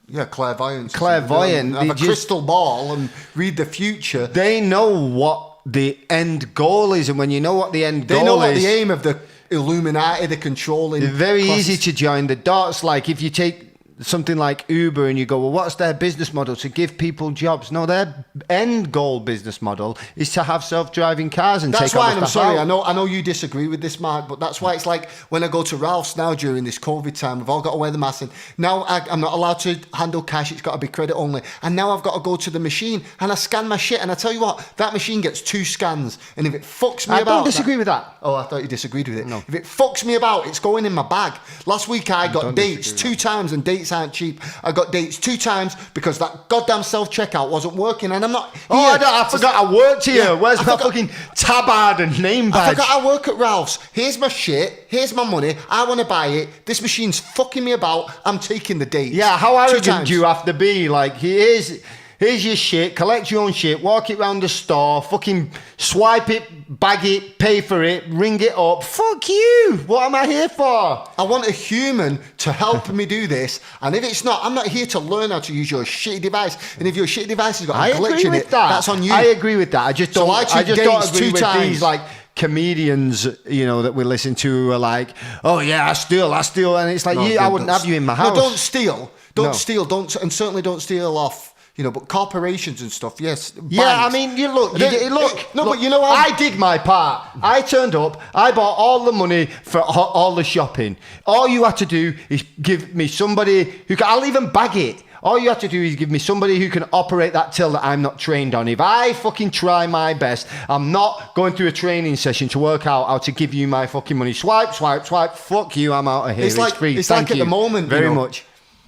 Yeah, clairvoyant. Clairvoyant, Have they a just- crystal ball and read the future. They know what the end goal is, and when you know what the end goal is... They know what the aim of the Illuminati, the controlling... It's very classes- easy to join the dots. Like if you take something like Uber and you go, well, what's their business model? To give people jobs. No, their end goal business model is to have self-driving cars and That's take why, all and the I'm stuff sorry, out. I know you disagree with this, Mark, but that's why it's like when I go to Ralph's now during this COVID time, we've all got to wear the mask, and now I'm not allowed to handle cash, it's got to be credit only, and now I've got to go to the machine and I scan my shit, and I tell you what, that machine gets 2 scans, and if it fucks me I about... don't disagree with that. Oh, I thought you disagreed with it. No. If it fucks me about, it's going in my bag. Last week I got don't dates disagree 2 times, and dates aren't cheap. I got dates 2 times because that goddamn self-checkout wasn't working, and I'm not here. Oh, I forgot I worked here. Yeah, Where's I my forgot- fucking tabard and name I badge? forgot I work at Ralph's. Here's my shit. Here's my money. I want to buy it. This machine's fucking me about. I'm taking the dates. Yeah, how 2 arrogant times. do you have to be? Like, here's your shit, collect your own shit, walk it round the store, fucking swipe it, bag it, pay for it, ring it up. Fuck you! What am I here for? I want a human to help me do this, and if it's not, I'm not here to learn how to use your shitty device. And if your shitty device has got I a glitch agree in with it, that. that's on you. I agree with that. I just So don't. I took just don't dates agree 2 with times. these like comedians, you know, that we listen to who are like, oh yeah, I steal, and it's like, No, I wouldn't have you in my house. No, don't steal. Don't No. steal. Don't, and certainly don't steal off. You know, but corporations and stuff, yes. Yeah, I banks. mean, you look. No, but you know what? I did my part. I turned up. I bought all the money for all the shopping. All you had to do is give me somebody who can. I'll even bag it. All you have to do is give me somebody who can operate that till that I'm not trained on. If I fucking try my best, I'm not going through a training session to work out how to give you my fucking money. Swipe, swipe, swipe. Fuck you. I'm out of here. It's like free. it's Thank like at you the moment, very you know, much.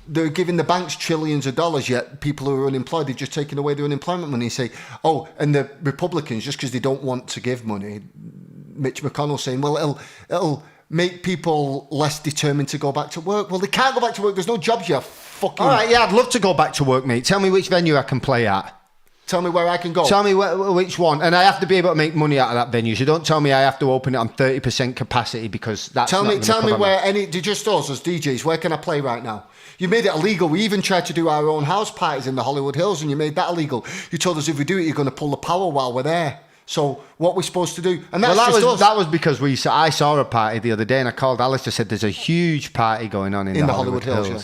They're giving the banks trillions of dollars, yet people who are unemployed, they've just taken away their unemployment money and say, oh, and the Republicans, just because they don't want to give money, Mitch McConnell saying, well, it'll make people less determined to go back to work. Well, they can't go back to work. There's no jobs, you fucking... All right, yeah, I'd love to go back to work, mate. Tell me which venue I can play at. Tell me where I can go. Tell me which one. And I have to be able to make money out of that venue. So don't tell me I have to open it on 30% capacity because that's Tell not me gonna tell me cover where any... Just us as DJs, where can I play right now? You made it illegal. We even tried to do our own house parties in the Hollywood Hills, and you made that illegal. You told us if we do it, you're going to pull the power while we're there. So what we're supposed to do, and that's us. That was because I saw a party the other day, and I called Alistair, said there's a huge party going on in the Hollywood Hills. Yeah.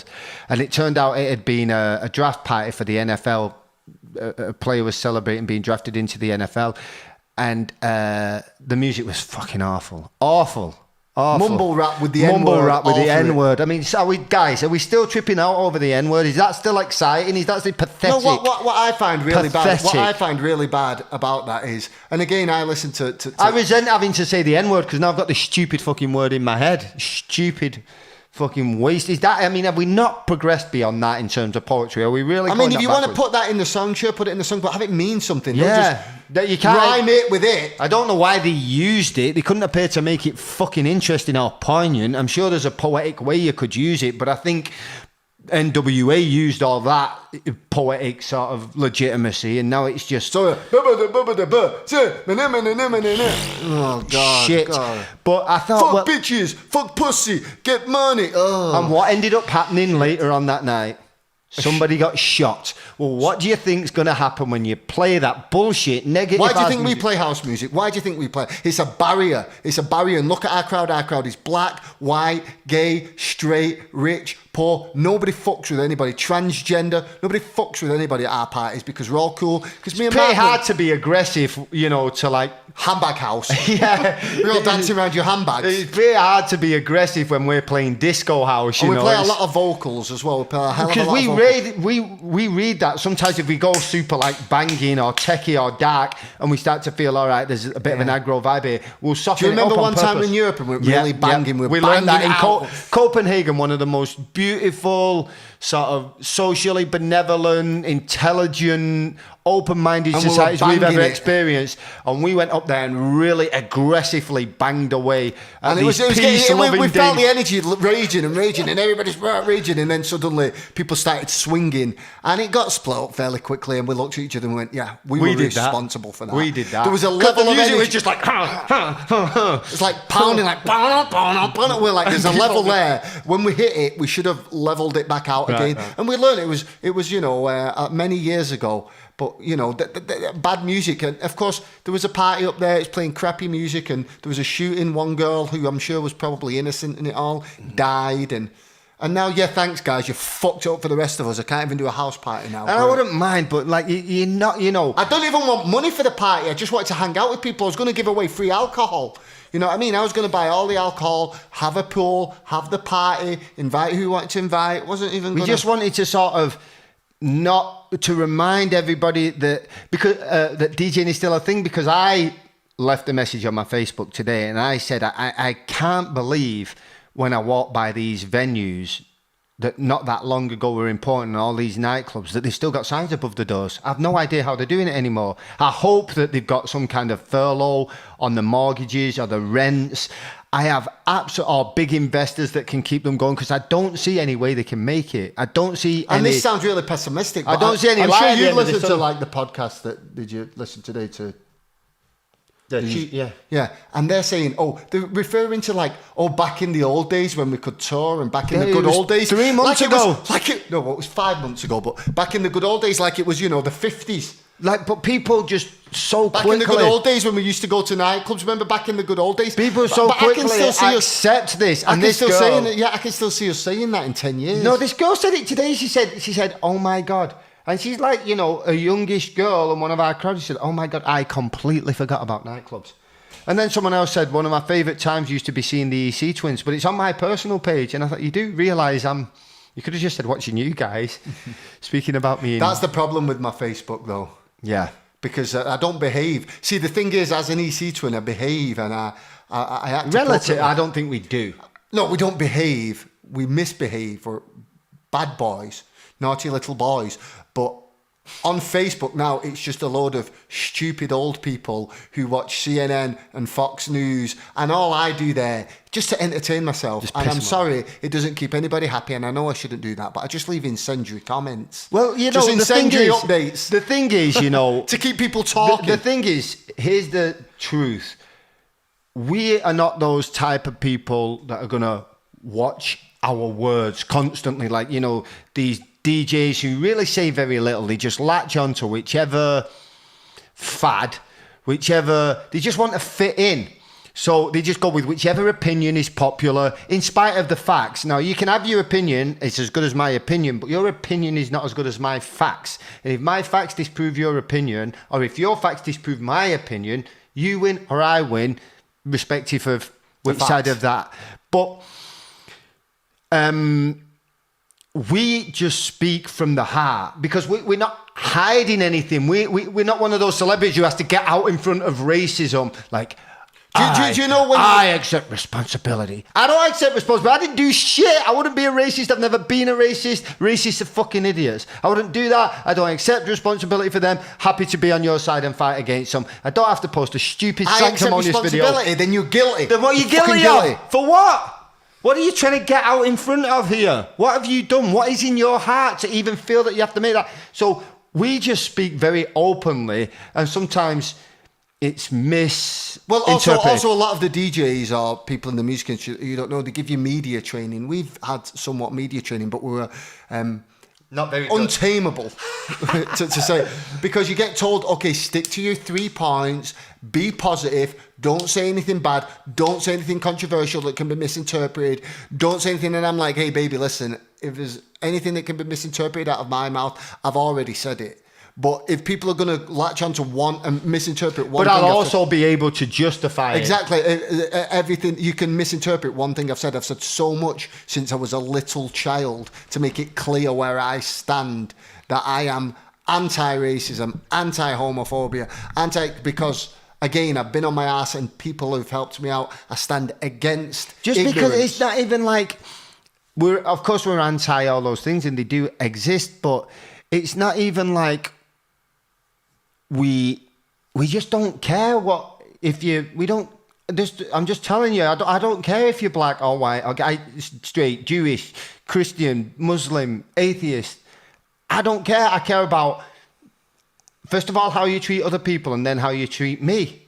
And it turned out it had been a draft party for the NFL. A player was celebrating being drafted into the NFL, and the music was fucking awful. Awful. Mumble rap with the N-word. Mumble rap with the N-word. I mean, are we still tripping out over the N-word? Is that still exciting? Is that still pathetic? No, what I find really bad about that is, and again, I listen to I resent having to say the N-word because now I've got this stupid fucking word in my head. Stupid fucking waste. Is that, I mean, have we not progressed beyond that in terms of poetry? Are we really? I mean, if you want to put that in the song, sure, put it in the song, but have it mean something. Yeah. That you can't rhyme it with it. I don't know why they used it. They couldn't appear to make it fucking interesting or poignant. I'm sure there's a poetic way you could use it, but I think NWA used all that poetic sort of legitimacy, and now it's just oh god, shit. God. But I thought, fuck bitches, fuck pussy, get money. Oh. And what ended up happening later on that night? Somebody got shot. Well, what do you think's going to happen when you play that bullshit negative? Why do you think we play house music? Why do you think we play? It's a barrier. It's a barrier. And look at our crowd. Our crowd is black, white, gay, straight, rich, poor. Nobody fucks with anybody. Transgender. Nobody fucks with anybody at our parties because we're all cool. Because me and Mark, it's pretty hard to be aggressive, you know, to like handbag house. Yeah, we're all dancing around your handbags. It's pretty hard to be aggressive when we're playing disco house. You and know, we play a lot of vocals as well. We play a hell of a lot of vocals. We read that sometimes if we go super like banging or techie or dark and we start to feel all right, there's a bit of an aggro vibe here, we'll soften it up. Do you remember on one time purpose. in Europe and we were really banging? We learned that in Copenhagen, one of the most beautiful, sort of socially benevolent, intelligent, open-minded societies we've ever experienced, and we went up there and really aggressively banged away. And we felt the energy raging and everybody's raging, and then suddenly people started swinging, and it got split up fairly quickly, and we looked at each other and went, "Yeah, we were responsible for that." We did that. There was a level of energy. It was just like, it's like pounding, like we're like, there's a level there. When we hit it, we should have leveled it back out again, and we learned it was you know many years ago. But, you know, the bad music. And, of course, there was a party up there. It's playing crappy music. And there was a shooting. One girl, who I'm sure was probably innocent in it all, died. And now, thanks, guys. You fucked it up for the rest of us. I can't even do a house party now. And I wouldn't mind, but, like, you're not, you know. I don't even want money for the party. I just wanted to hang out with people. I was going to give away free alcohol. You know what I mean? I was going to buy all the alcohol, have a pool, have the party, invite who you wanted to invite. It wasn't even We just wanted to sort of... not to remind everybody that because that DJing is still a thing, because I left a message on my Facebook today and I said I can't believe when I walk by these venues that not that long ago were important, all these nightclubs, that they've still got signs above the doors. I've no idea how they're doing it anymore. I hope that they've got some kind of furlough on the mortgages or the rents. I have or big investors that can keep them going, because I don't see any way they can make it. I don't see any... And this sounds really pessimistic. I don't see any I'm light. sure you listened to like the podcast did you listen today to... Yeah. And they're saying, they're referring to like, back in the old days when we could tour, and back in the good old days. 3 months ago. It was 5 months ago, but back in the good old days, like it was, you know, the 50s. Like, but people just so back quickly... in the good old days when we used to go to nightclubs, remember back in the good old days? People so quickly accept this. And this girl... I can still see us saying that in 10 years. No, this girl said it today. She said, oh my God. And she's like, you know, a youngish girl, and one of our crowd, she said, oh my God, I completely forgot about nightclubs. And then someone else said, one of my favourite times used to be seeing the EC Twins, but it's on my personal page. And I thought, you do realise you could have just said watching you guys, speaking about me. That's the problem with my Facebook, though. Yeah. Because I don't behave. See, the thing is, as an EC Twin, I behave, and I act... Relative, I don't think we do. No, we don't behave. We misbehave. We're bad boys, naughty little boys. But on Facebook now, it's just a load of stupid old people who watch CNN and Fox News, and all I do there just to entertain myself. And I'm sorry, it doesn't keep anybody happy, and I know I shouldn't do that, but I just leave incendiary comments. Well, you know, just incendiary updates. The thing is, you know, to keep people talking. The thing is, here's the truth: we are not those type of people that are gonna watch our words constantly, like, you know, these DJs who really say very little. They just latch on to whichever fad they just want to fit in. So they just go with whichever opinion is popular, in spite of the facts. Now, you can have your opinion, it's as good as my opinion, but your opinion is not as good as my facts. And if my facts disprove your opinion, or if your facts disprove my opinion, you win or I win, respective of which side of that. But we just speak from the heart, because we're not hiding anything. We're not one of those celebrities who has to get out in front of racism, like... Do you know when I accept responsibility? I don't accept responsibility. I didn't do shit. I wouldn't be a racist. I've never been a racist. Racists are fucking idiots. I wouldn't do that. I don't accept responsibility for them. Happy to be on your side and fight against them. I don't have to post a stupid sanctimonious video. Then you're guilty. Then what are you guilty of? For what? What are you trying to get out in front of here? What have you done? What is in your heart to even feel that you have to make that? So we just speak very openly, and sometimes... it's Well, also a lot of the DJs or people in the music industry, you don't know, they give you media training. We've had somewhat media training, but we were not very untamable to say, because you get told, okay, stick to your 3 points, be positive, don't say anything bad, don't say anything controversial that can be misinterpreted, don't say anything. And I'm like, hey, baby, listen, if there's anything that can be misinterpreted out of my mouth, I've already said it. But if people are going to latch onto one and misinterpret one thing... But I'll I've also be able to justify exactly. Everything. You can misinterpret one thing I've said. I've said so much since I was a little child to make it clear where I stand, that I am anti-racism, anti-homophobia, because... Again, I've been on my ass and people who've helped me out, I stand against just ignorance. Because it's not even like... Of course, we're anti all those things and they do exist, but it's not even like... We just don't care what I'm just telling you, I don't care if you're black or white or straight, Jewish, Christian, Muslim, atheist. I don't care. I care about, first of all, how you treat other people, and then how you treat me.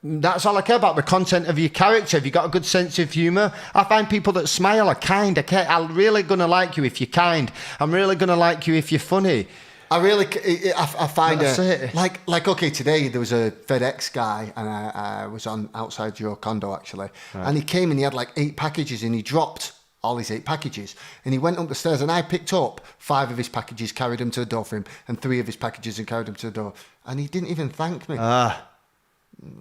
That's all I care about. The content of your character. Have you got a good sense of humour? I find people that smile are kind. I'm really gonna like you if you're kind. I'm really gonna like you if you're funny. I find it like okay, today there was a FedEx guy, and I was on outside your condo actually, right. And he came and he had like 8 packages, and he dropped all his 8 packages, and he went up the stairs, and I picked up 5 of his packages, carried them to the door for him, and 3 of his packages and carried them to the door, and he didn't even thank me.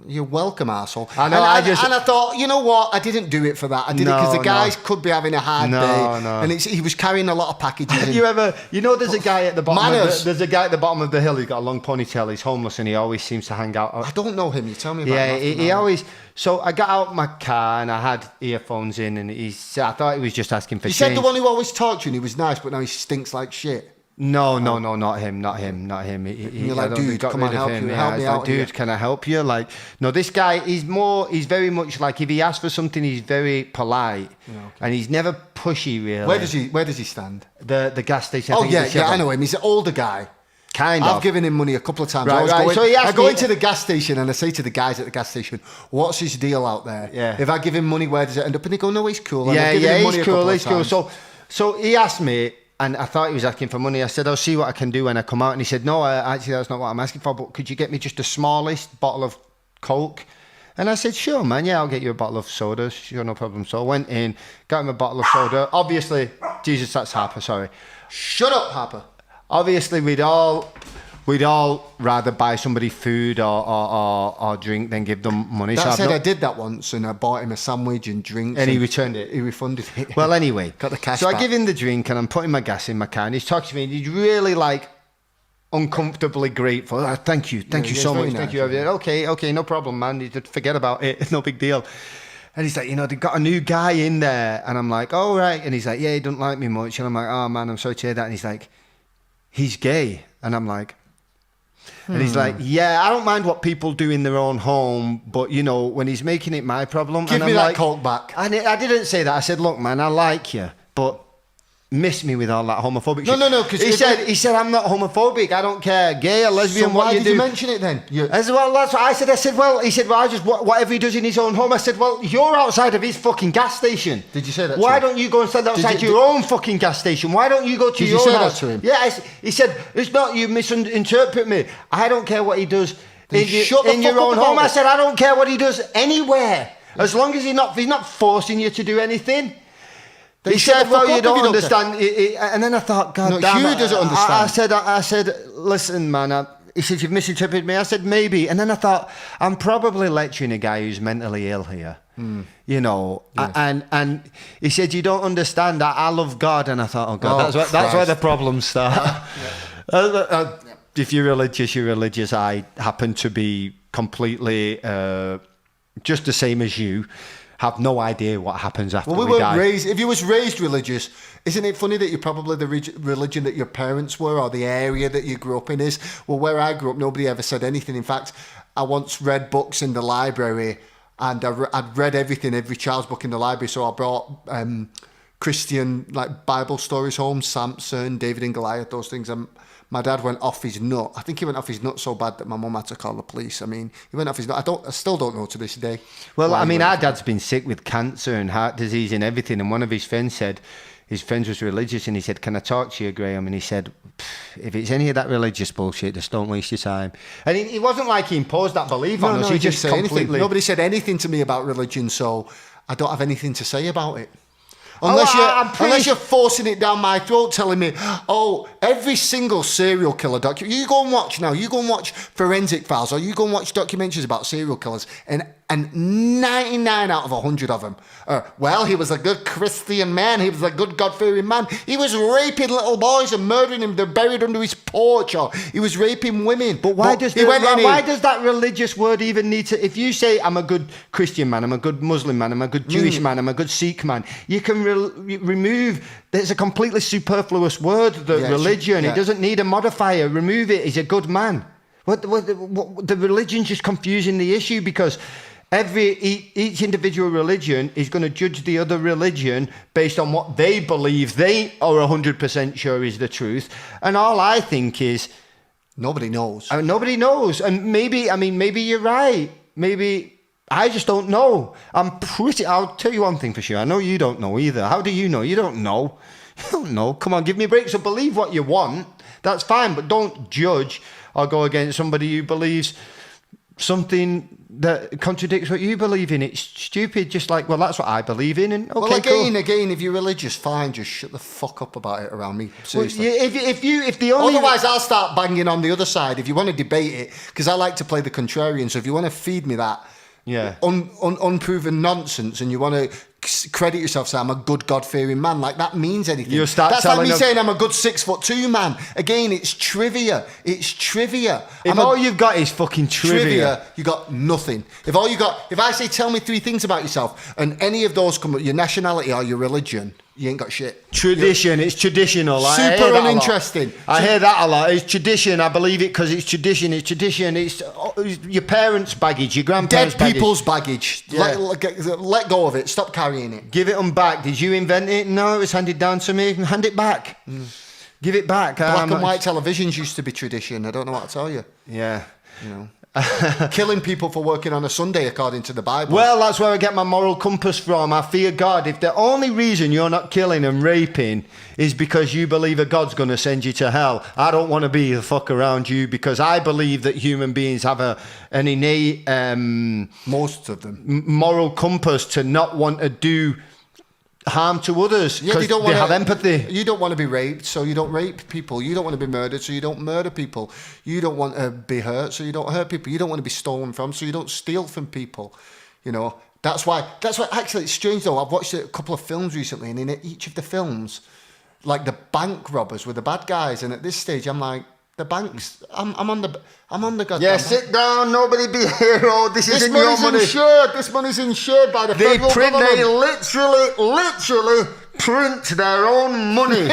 You're welcome, arsehole. I know. And I thought, you know what? I didn't do it for that. I did it because the guys could be having a hard day. No. And he was carrying a lot of packages. There's a guy at the bottom. There's a guy at the bottom of the hill. He's got a long ponytail. He's homeless, and he always seems to hang out. I don't know him. You tell me about him. Yeah, he always. So I got out my car and I had earphones in, and I thought he was just asking for change. You said the one who always talked to you and he was nice, but now he stinks like shit. No, not him. You're like, dude, come on, help me out. Dude, can I help you? Like, no, this guy, he's very much like, if he asks for something, he's very polite, and he's never pushy, really. Where does he stand? The gas station. I know him. He's an older guy. I've given him money a couple of times. Right. I go into the gas station and I say to the guys at the gas station, what's his deal out there? Yeah. If I give him money, where does it end up? And they go, no, he's cool. He's cool. So he asked me, and I thought he was asking for money. I said, I'll see what I can do when I come out. And he said, no, actually, that's not what I'm asking for, but could you get me just the smallest bottle of Coke? And I said, sure, man. Yeah, I'll get you a bottle of soda. Sure, no problem. So I went in, got him a bottle of soda. Obviously, Jesus, that's Harper, sorry. Shut up, Harper. Obviously, we'd all rather buy somebody food or drink than give them money. I did that once, and I bought him a sandwich and drinks. And he returned it. He refunded it. Well, anyway. Got the cash back. I give him the drink, and I'm putting my gas in my car, and he's talking to me, and he's really like uncomfortably grateful. Oh, thank you so much. Nice. Thank you. Okay, no problem, man. You just forget about it. No big deal. And he's like, they've got a new guy in there. And I'm like, oh, right. And he's like, yeah, he don't like me much. And I'm like, oh, man, I'm sorry to hear that. And he's like, he's gay. And I'm like, and he's like, yeah, I don't mind what people do in their own home, but, when he's making it my problem. Give me that Coke back. I didn't say that. I said, look, man, I like you, but miss me with all that homophobic shit. No, because he said, I'm not homophobic. I don't care. Gay or lesbian, so what you do. Why did you mention it then? As well, that's what I said. I said, well, he said, well, I just, whatever he does in his own home. I said, well, you're outside of his fucking gas station. Did you say that Why don't you go and stand outside your own fucking gas station? Why don't you go to your house? Did you say that to him? Yeah, he said, it's not, you misinterpret me. I don't care what he does in your own home. I said, I don't care what he does anywhere, as long as he's not forcing you to do anything. He said, well, you don't understand. And then I thought, God damn it. Hugh doesn't understand. I said, listen, man. He said, you've misinterpreted me. I said, maybe. And then I thought, I'm probably lecturing a guy who's mentally ill here. You know, yes. And he said, you don't understand that I love God. And I thought, oh God, that's where the problems start. If you're religious, you're religious. I happen to be completely just the same as you. Have no idea what happens after we die. If you was raised religious, isn't it funny that you're probably the religion that your parents were or the area that you grew up in is? Well, where I grew up, nobody ever said anything. In fact, I once read books in the library and I'd read every child's book in the library. So I brought Christian like Bible stories home, Samson, David and Goliath, those things. And my dad went off his nut. I think he went off his nut so bad that my mum had to call the police. I mean, he went off his nut. I still don't know to this day. Well, I mean, our dad's been sick with cancer and heart disease and everything. And one of his friends said, his friend was religious, and he said, can I talk to you, Graham? And he said, if it's any of that religious bullshit, just don't waste your time. And it wasn't like he imposed that belief on us. He just completely... anything. Nobody said anything to me about religion, so I don't have anything to say about it. Unless you're forcing it down my throat, telling me, oh, every single serial killer documentary. You go and watch Forensic Files, or you go and watch documentaries about serial killers, and 99 out of 100 of them are, well, he was a good Christian man, he was a good God-fearing man. He was raping little boys and murdering them. They're buried under his porch, or he was raping women. But why does that religious word even need to... If you say, I'm a good Christian man, I'm a good Muslim man, I'm a good Jewish man, I'm a good Sikh man, you can remove... There's a completely superfluous word, religion. It doesn't need a modifier. Remove it. He's a good man. The religion's just confusing the issue, because each individual religion is going to judge the other religion based on what they believe they are 100% sure is the truth. And all I think is... Nobody knows. Nobody knows. And maybe you're right. Maybe... I just don't know. I'll tell you one thing for sure. I know you don't know either. How do you know? You don't know. You don't know. Come on, give me a break. So believe what you want. That's fine. But don't judge or go against somebody who believes something that contradicts what you believe in. It's stupid. Just like, well, that's what I believe in. And okay, well, again, if you're religious, fine. Just shut the fuck up about it around me. Seriously. Well, otherwise, I'll start banging on the other side. If you want to debate it, because I like to play the contrarian. So if you want to feed me that... Yeah, unproven nonsense, and you want to credit yourself, say I'm a good God-fearing man, like that means anything. That's like me saying I'm a good 6'2" man. Again, it's trivia. If all you've got is fucking trivia, you got nothing. If I say tell me 3 things about yourself, and any of those come up, your nationality or your religion, you ain't got shit. Tradition, it's traditional. Super uninteresting. I hear that a lot. It's tradition. I believe it because it's tradition. It's tradition. It's your parents' baggage, your grandparents' baggage. Dead people's baggage. Yeah. Let go of it. Stop carrying it. Give it them back. Did you invent it? No, it was handed down to me. Hand it back. Give it back. Black and white televisions used to be tradition. I don't know what to tell you. Yeah. You know. Killing people for working on a Sunday according to the Bible. Well, that's where I get my moral compass from. I fear God. If the only reason you're not killing and raping is because you believe a God's going to send you to hell, I don't want to be the fuck around you, because I believe that human beings have an innate most of them moral compass to not want to do harm to others, because they have empathy. You don't want to be raped, so you don't rape people. You don't want to be murdered, so you don't murder people. You don't want to be hurt, so you don't hurt people. You don't want to be stolen from, so you don't steal from people. You know, that's why actually it's strange though. I've watched a couple of films recently, and in each of the films, like the bank robbers were the bad guys, and at this stage I'm like, the banks, I'm on the goddamn... Yeah, sit down, nobody be a hero, this isn't your money. This money's insured by the federal government. They literally print their own money.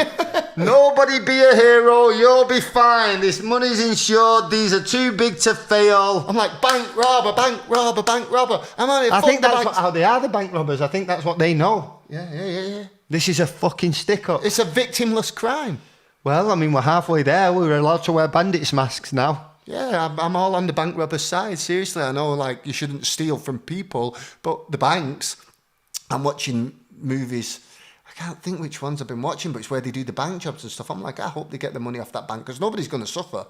Nobody be a hero, you'll be fine. This money's insured, these are too big to fail. I'm like, bank robber. I think that's how they are, the bank robbers. I think that's what they know. Yeah. This is a fucking stick-up. It's a victimless crime. Well, I mean, we're halfway there. We're allowed to wear bandits' masks now. Yeah, I'm all on the bank robber's side. Seriously, I know, like, you shouldn't steal from people, but the banks, I'm watching movies, I can't think which ones I've been watching, but it's where they do the bank jobs and stuff. I'm like, I hope they get the money off that bank, because nobody's going to suffer.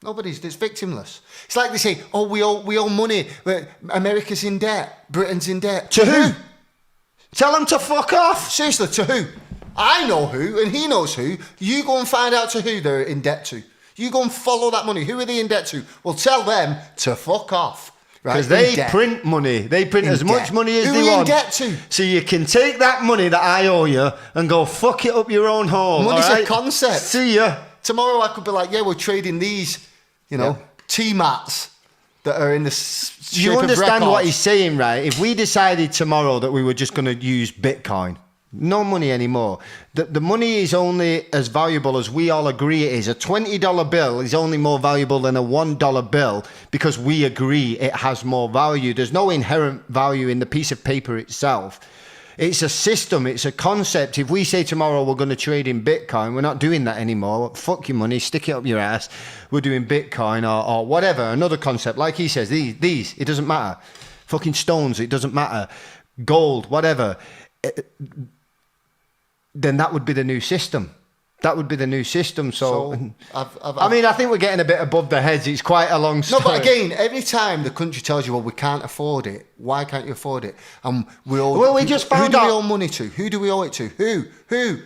Nobody's. It's victimless. It's like they say, "Oh, we owe money. America's in debt. Britain's in debt." To who? Tell them to fuck off. Seriously, to who? I know who, and he knows who. You go and find out to who they're in debt to. You go and follow that money. Who are they in debt to? Well, tell them to fuck off. Because they print money. They print as much money as they want. Who are you in debt to? So you can take that money that I owe you and go fuck it up your own home. Money's a concept. See ya. Tomorrow I could be like, yeah, we're trading these, tea mats that are in the shape You of understand records. what he's saying, right? If we decided tomorrow that we were just going to use Bitcoin, no money anymore. The money is only as valuable as we all agree it is. A $20 bill is only more valuable than a $1 bill because we agree it has more value. There's no inherent value in the piece of paper itself. It's a system, it's a concept. If we say tomorrow we're going to trade in Bitcoin, we're not doing that anymore. Fuck your money, stick it up your ass. We're doing Bitcoin or whatever, another concept. Like he says, these, it doesn't matter. Fucking stones, it doesn't matter. Gold, whatever. Then that would be the new system. That would be the new system. So I think we're getting a bit above the heads. It's quite a long story. No, but again, every time the country tells you, well, we can't afford it. Why can't you afford it? And we just found out. Who do we owe money to? Who do we owe it to? Who?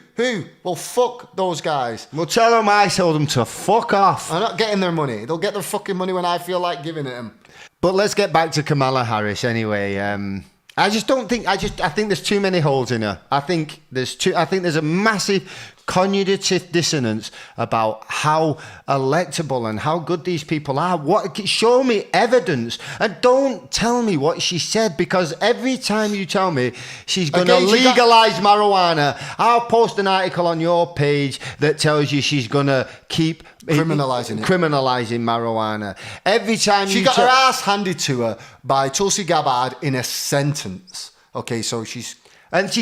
Well, fuck those guys. Well, tell them I told them to fuck off. I'm not getting their money. They'll get their fucking money when I feel like giving it them. But let's get back to Kamala Harris anyway. I think there's too many holes in her. I think there's a massive cognitive dissonance about how electable and how good these people are. Show me evidence and don't tell me what she said, because every time you tell me she's going to legalize marijuana, I'll post an article on your page that tells you she's going to keep criminalizing marijuana. Every time she got her ass handed to her by Tulsi Gabbard in a sentence. Okay, so she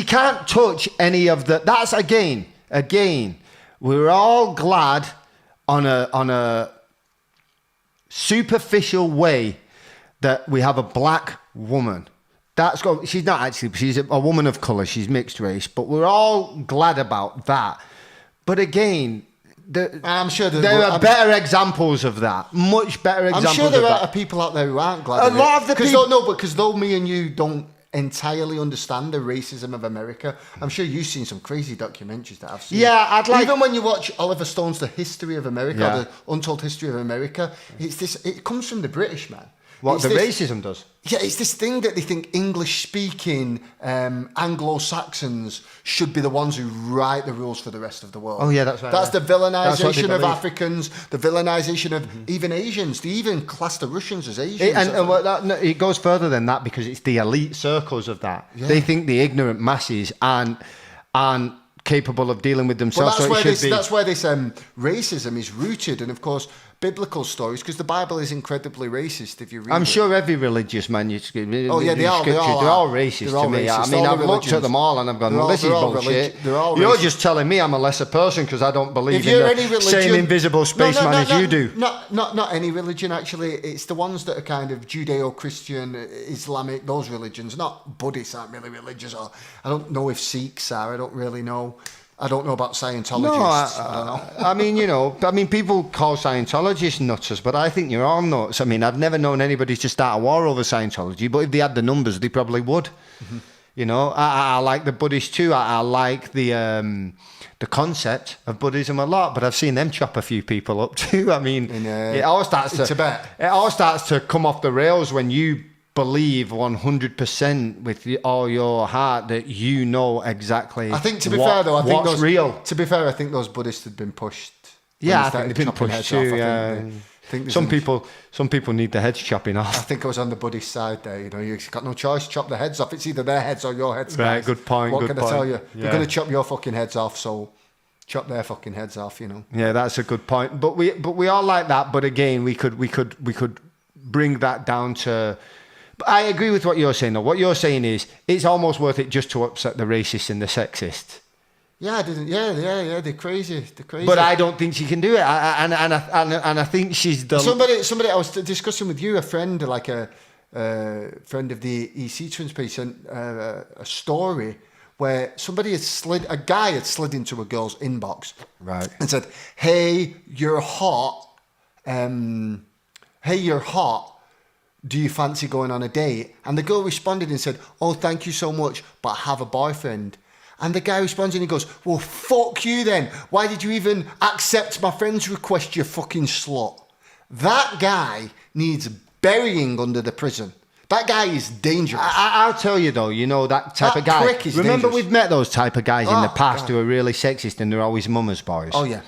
can't touch any of the. That's Again, we're all glad on a superficial way that we have a black woman. She's not actually, she's a woman of colour, she's mixed race, but we're all glad about that. But again, I'm sure there are better examples of that. Much better examples of that. I'm sure there are people out there who aren't glad. A lot of the people. Because though me and you don't entirely understand the racism of America, I'm sure you've seen some crazy documentaries that I've seen. Yeah, even when you watch Oliver Stone's The History of America, or The Untold History of America, it comes from the British, man. Racism does. Yeah, it's this thing that they think English-speaking Anglo-Saxons should be the ones who write the rules for the rest of the world. Oh, yeah, that's right. That's the villainization of Africans, the villainization of even Asians. They even class the Russians as Asians. It goes further than that, because it's the elite circles of that. Yeah. They think the ignorant masses aren't capable of dealing with themselves. Well, that's where this racism is rooted, and of course biblical stories, because the Bible is incredibly racist if you read I'm it. sure every religious manuscript. Oh yeah, they're all racist to me. I mean, I've looked at them all and I've gone, well, this is bullshit. You're just telling me I'm a lesser person because I don't believe in the same invisible spaceman as you do. Not any religion, actually. It's the ones that are kind of Judeo-Christian, Islamic, those religions. Not Buddhists aren't really religious, or I don't know if Sikhs are. I don't really know. I don't know about Scientologists. No, I mean, people call Scientologists nutters, but I think you're all nuts. I mean, I've never known anybody to start a war over Scientology, but if they had the numbers, they probably would. Mm-hmm. You know, I like the Buddhists too. I like the concept of Buddhism a lot, but I've seen them chop a few people up too. I mean, it all starts to come off the rails when you believe 100% with all your heart that you know exactly. I think, to be fair though, what's real. To be fair, I think those Buddhists had been pushed. Yeah, I think they've been pushed too. Some people need the heads chopping off. I think I was on the Buddhist side there. You know, you've got no choice. Chop the heads off. It's either their heads or your heads. Right. Guys. Good point. What can I tell you? They're going to chop your fucking heads off. So chop their fucking heads off. You know. Yeah, that's a good point. But we all like that. But again, we could bring that down to. I agree with what you're saying, though. What you're saying is it's almost worth it just to upset the racists and the sexists. Yeah, I didn't. Yeah. They're crazy. But I don't think she can do it. And I think she's the somebody. I was discussing with you, a friend, like a friend of the EC Twins piece, sent a story where a guy had slid into a girl's inbox, right, and said, "Hey, you're hot. hey, you're hot. Do you fancy going on a date? And the girl responded and said, oh, thank you so much, but I have a boyfriend. And the guy responds and he goes, well, fuck you then. Why did you even accept my friend's request, you fucking slut? That guy needs burying under the prison. That guy is dangerous. I'll tell you though, you know, that type of guy. Prick is Remember, dangerous. we've met those type of guys in the past God. who are really sexist and they're always mama's boys. Oh, yeah.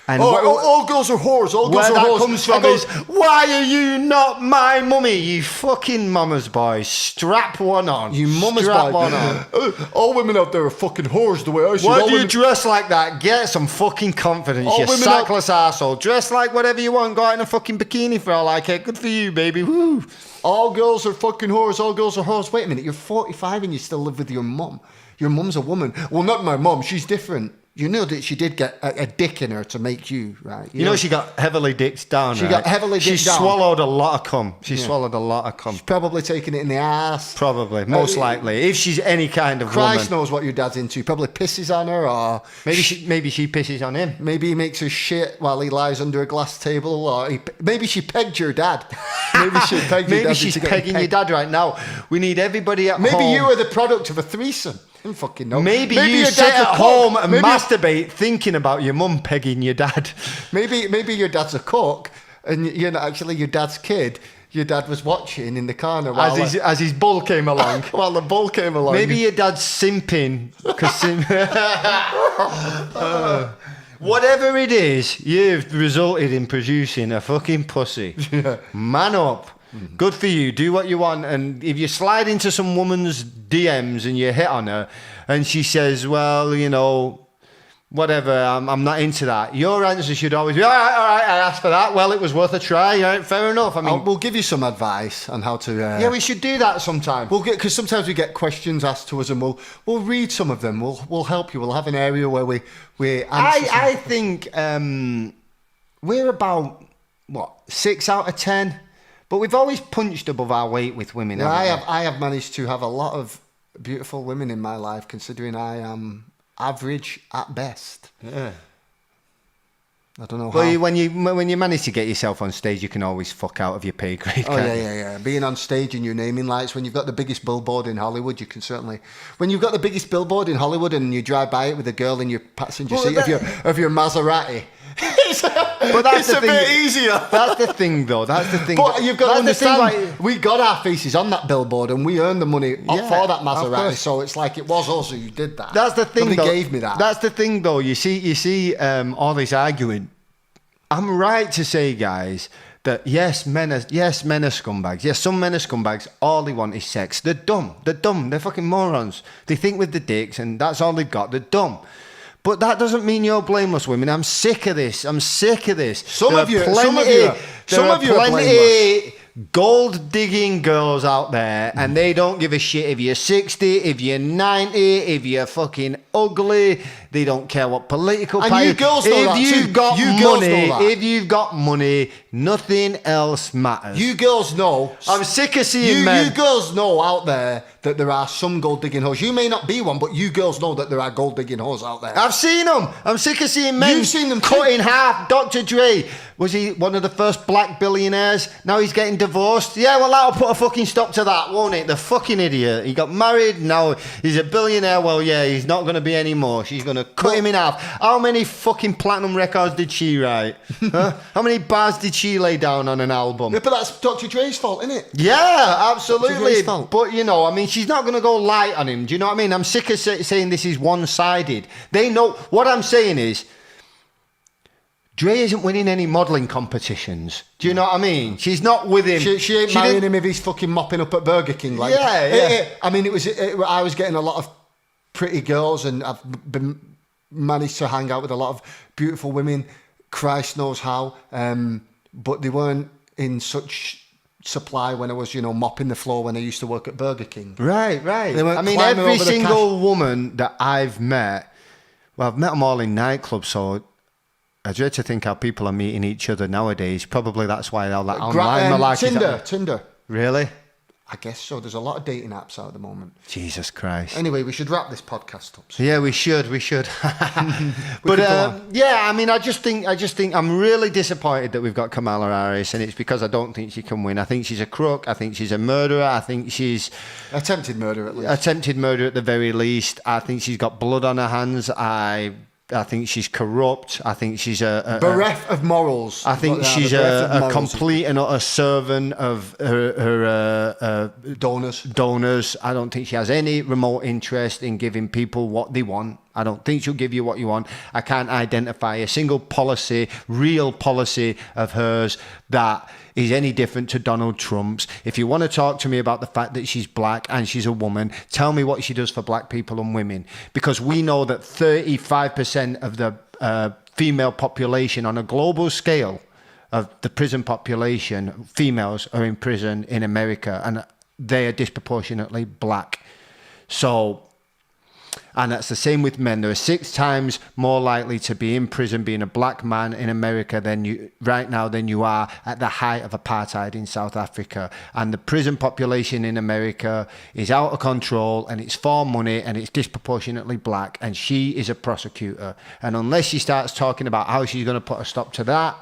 And all girls are whores. All girls where are that whores. comes from is, why are you not my mummy, you fucking mama's boy? Strap one on. You mama's Strap boy. one on. All women out there are fucking whores the way I see Why all do you women. dress like that? Get some fucking confidence, All you women out- sackless arsehole. Dress like whatever you want. Go out in a fucking bikini for all I care. Good for you, baby. Woo. All girls are fucking whores. All girls are whores. Wait a minute. You're 45 and you still live with your mum. Your mum's a woman. Well, not my mum. She's different. You know that she did get a dick in her to make you, right? You know she got heavily dicked down, She right? got heavily dicked She down. swallowed a lot of cum. She swallowed a lot of cum. Probably taking it in the ass. Probably, most likely. If she's any kind of Christ woman. knows what your dad's into. Probably pisses on her, or Maybe she pisses on him. maybe he makes her shit while he lies under a glass table, or maybe she pegged your dad. Maybe she pegged your Maybe dad she's into getting pegging your pegged. dad right now. We need everybody at Maybe home. you are the product of a threesome. I don't fucking know. Maybe you your sit dad's a at cook. home and Maybe- masturbate thinking about your mum pegging your dad. Maybe your dad's a cook, and you're not actually your dad's kid. Your dad was watching in the corner while As his bull came along. while the bull came along. Maybe your dad's simping. Whatever it is, you've resulted in producing a fucking pussy. Man up. Good for you. Do what you want. And if you slide into some woman's DMs and you hit on her and she says, well, you know, whatever, I'm not into that. Your answer should always be, all right, I asked for that. Well, it was worth a try. All right, fair enough. I mean, we'll give you some advice on how to. yeah, we should do that sometime. We'll get, because sometimes we get questions asked to us, and we'll read some of them. We'll help you. We'll have an area where we answer. I think we're about, 6 out of 10? But we've always punched above our weight with women. Well, haven't we? I have managed to have a lot of beautiful women in my life, considering I am average at best. Yeah. I don't know how. Well, when you manage to get yourself on stage, you can always fuck out of your pay grade. Oh, can't yeah, you? yeah, yeah. Being on stage in your naming lights, when you've got the biggest billboard in Hollywood, you can certainly... When you've got the biggest billboard in Hollywood and you drive by it with a girl in your passenger Well, seat of your Maserati, But that's it's the a thing. bit easier. That's the thing, though. That's the thing. But you've got to That's the thing, understand, like- we got our faces on that billboard and we earned the money Yeah, for that of Maserati, course. so it's like it was us who did that. That's the thing. Nobody though. gave me that. That's the thing, though. You see, all this arguing. I'm right to say, guys, that yes, men are scumbags. Yes, some men are scumbags. All they want is sex. They're dumb. They're fucking morons. They think with the dicks, and that's all they've got. They're dumb. But that doesn't mean you're blameless, women. I'm sick of this. Some of you are blameless. Gold digging girls out there, and they don't give a shit if you're 60, if you're 90, if you're fucking ugly. They don't care what political And party. you girls know that If too. you've got You girls money, know that. if you've got money, nothing else matters. You girls know. I'm sick of seeing men. You girls know out there that there are some gold digging hoes. You may not be one, but you girls know that there are gold digging hoes out there. I've seen them. I'm sick of seeing men You've seen them cut too. in half. Dr. Dre, was he one of the first black billionaires? Now he's getting divorced. Yeah, well, that'll put a fucking stop to that, won't it? The fucking idiot. He got married, now he's a billionaire. Well, yeah, he's not going to be anymore. She's going to cut him in half. How many fucking platinum records did she write? Huh? How many bars did she lay down on an album? Yeah, but that's Dr. Dre's fault, isn't it? Yeah, absolutely. Dre's fault. But, you know, I mean, she's not going to go light on him. Do you know what I mean? I'm sick of saying this is one-sided. They know... What I'm saying is, Dre isn't winning any modelling competitions. Do you know what I mean? She's not with him. She ain't marrying didn't- him if he's fucking mopping up at Burger King. Like, Yeah. I mean, I was getting a lot of pretty girls, and I've managed to hang out with a lot of beautiful women. Christ knows how. But they weren't in such supply when I was, mopping the floor when I used to work at Burger King. Right. They weren't I mean, climbing every over the single woman that I've met, well, I've met them all in nightclubs, so I dread to think how people are meeting each other nowadays. Probably that's why all that online malarkey. Tinder. Really? I guess so. There's a lot of dating apps out at the moment. Jesus Christ. Anyway, we should wrap this podcast up. Yeah, we should. But yeah, I mean, I just think I'm really disappointed that we've got Kamala Harris, and it's because I don't think she can win. I think she's a crook. I think she's a murderer. I think she's attempted murder at least. Attempted murder at the very least. I think she's got blood on her hands. I think she's corrupt. I think she's a bereft of morals. I think she's a complete and utter servant of her donors. I don't think she has any remote interest in giving people what they want. I don't think she'll give you what you want. I can't identify a single policy, real policy of hers that is any different to Donald Trump's. If you want to talk to me about the fact that she's black and she's a woman, tell me what she does for black people and women. Because we know that 35% of the female population on a global scale of the prison population, females are in prison in America, and they are disproportionately black. So... and that's the same with men. There are 6 times more likely to be in prison being a black man in America than you are at the height of apartheid in South Africa. And the prison population in America is out of control, and it's for money, and it's disproportionately black, and she is a prosecutor. And unless she starts talking about how she's going to put a stop to that,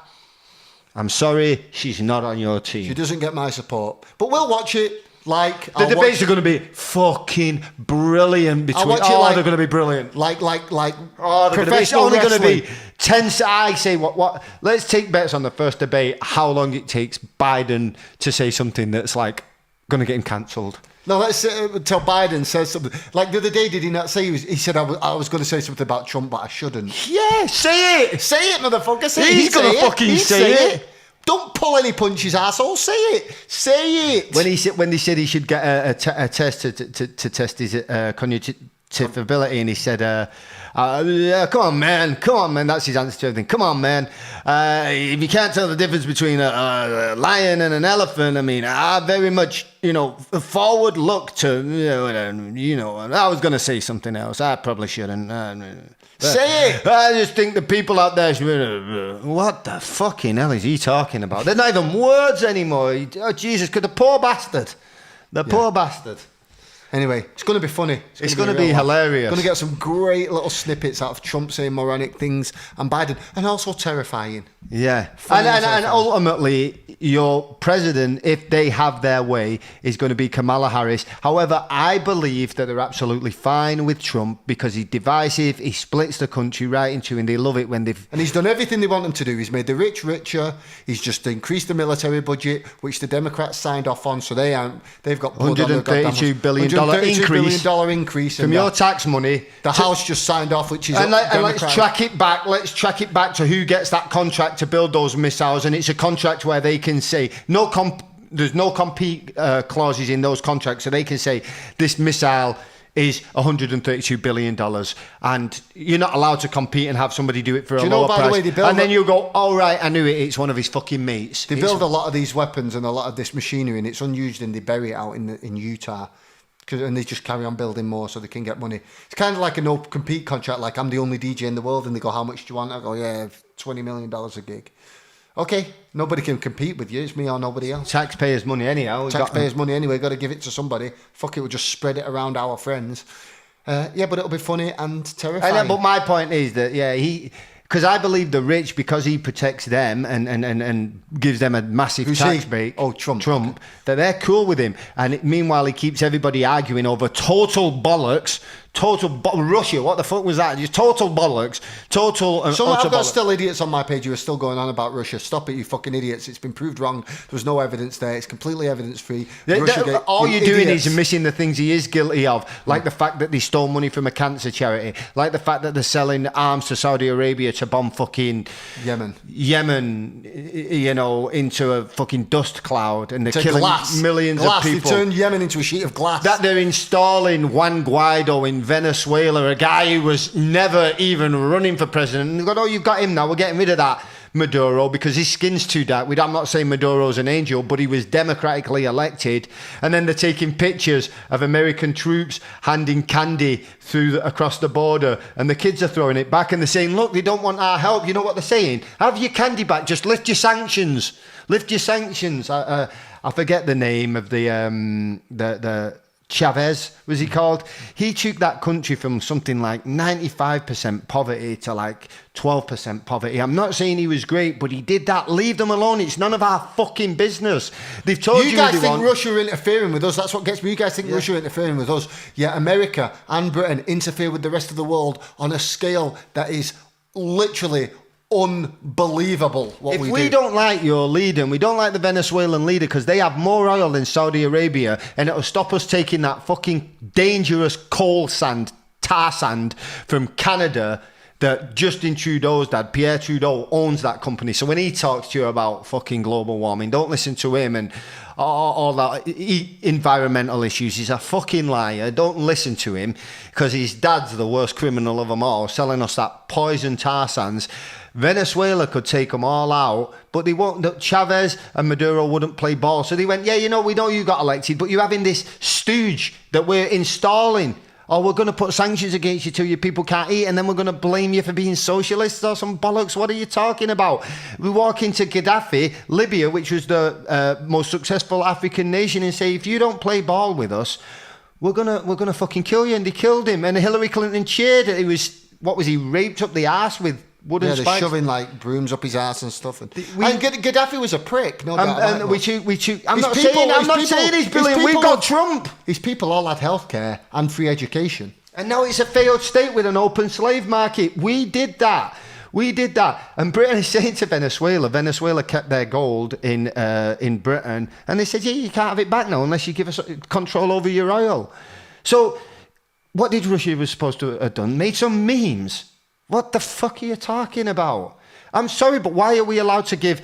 I'm sorry, she's not on your team. She doesn't get my support. But we'll watch it. The debates are going to be fucking brilliant between. They're going to be brilliant. The debate's only going to be 10. I say what? Let's take bets on the first debate. How long it takes Biden to say something that's like going to get him cancelled. No, let's until Biden says something. Like the other day, did he not say he said I was going to say something about Trump, but I shouldn't. Yeah, say it, motherfucker. He's going to fucking say it. Don't pull any punches, asshole. Say it. When they said he should get a test to test his cognitive ability, and he said, come on, man. That's his answer to everything. Come on, man. If you can't tell the difference between a lion and an elephant, I mean, I very much, forward look to, I was going to say something else. I probably shouldn't. Say it. I just think the people out there what the fucking hell is he talking about? They're not even words anymore. Oh, Jesus, the poor bastard. Poor bastard. Anyway, it's going to be funny. It's going to be hilarious. Going to get some great little snippets out of Trump saying moronic things and Biden, and also terrifying. Yeah. And ultimately, your president, if they have their way, is going to be Kamala Harris. However, I believe that they're absolutely fine with Trump because he's divisive, he splits the country right in two, and they love it when they've... And he's done everything they want him to do. He's made the rich richer. He's just increased the military budget, which the Democrats signed off on, so they've got blood $132 billion increase from your tax money. The House just signed off, which is and let's track it back. Let's track it back to who gets that contract to build those missiles, and it's a contract where they can say there's no compete clauses in those contracts, so they can say this missile is $132 billion, and you're not allowed to compete and have somebody do it for a lower price. And then you go, all right, I knew it. It's one of his fucking mates. They build a lot of these weapons and a lot of this machinery, and it's unused, and they bury it out in Utah. And they just carry on building more so they can get money. It's kind of like a no-compete contract, like I'm the only DJ in the world, and they go, how much do you want? I go, yeah, $20 million a gig. Okay, nobody can compete with you. It's me or nobody else. Taxpayers' money anyhow. Taxpayers' money anyway. Got to give it to somebody. Fuck it, we'll just spread it around our friends. Yeah, but it'll be funny and terrifying. But my point is that, because I believe the rich, because he protects them and gives them a massive tax break. Oh, Trump. That they're cool with him. And meanwhile, he keeps everybody arguing over total bollocks. Russia, what the fuck was that? Just total bollocks. I've got still idiots on my page who are still going on about Russia. Stop it, you fucking idiots. It's been proved wrong. There's no evidence there. It's completely evidence-free. All you're doing is missing the things he is guilty of, like the fact that they stole money from a cancer charity, like the fact that they're selling arms to Saudi Arabia to bomb fucking Yemen, into a fucking dust cloud, and they're killing millions of people. They turned Yemen into a sheet of glass. That they're installing Juan Guaido in Venezuela, a guy who was never even running for president. And they go, you've got him now. We're getting rid of that Maduro because his skin's too dark. I'm not saying Maduro's an angel, but he was democratically elected. And then they're taking pictures of American troops handing candy across the border, and the kids are throwing it back, and they're saying, look, they don't want our help. You know what they're saying? Have your candy back. Just lift your sanctions. I forget the name of the Chavez, was he called? He took that country from something like 95% poverty to like 12% poverty. I'm not saying he was great, but he did that. Leave them alone. It's none of our fucking business. They've told you guys they think want... Russia are interfering with us. That's what gets me. You guys think Russia are interfering with us. Yeah, America and Britain interfere with the rest of the world on a scale that is literally unbelievable. What If we don't like your leader and we don't like the Venezuelan leader because they have more oil than Saudi Arabia, and it'll stop us taking that fucking dangerous tar sand from Canada that Justin Trudeau's dad, Pierre Trudeau, owns that company. So when he talks to you about fucking global warming, don't listen to him and all that environmental issues. He's a fucking liar. Don't listen to him because his dad's the worst criminal of them all, selling us that poison tar sands. Venezuela could take them all out, but they won't. Chavez and Maduro wouldn't play ball. So they went, yeah, we know you got elected, but you're having this stooge that we're installing. Or we're going to put sanctions against you till your people can't eat, and then we're going to blame you for being socialists or some bollocks. What are you talking about? We walk into Gaddafi, Libya, which was the most successful African nation, and say, if you don't play ball with us, we're gonna fucking kill you. And they killed him. And Hillary Clinton cheered. It was, what was he, raped up the arse with wooden spikes? They're shoving like brooms up his ass and stuff. And Gaddafi was a prick. No doubt. And I'm not saying he's brilliant. We've got Trump. His people all had healthcare and free education. And now it's a failed state with an open slave market. We did that. And Britain is saying to Venezuela kept their gold in Britain, and they said, yeah, you can't have it back now unless you give us control over your oil. So what did Russia was supposed to have done? Made some memes. What the fuck are you talking about? I'm sorry, but why are we allowed to give...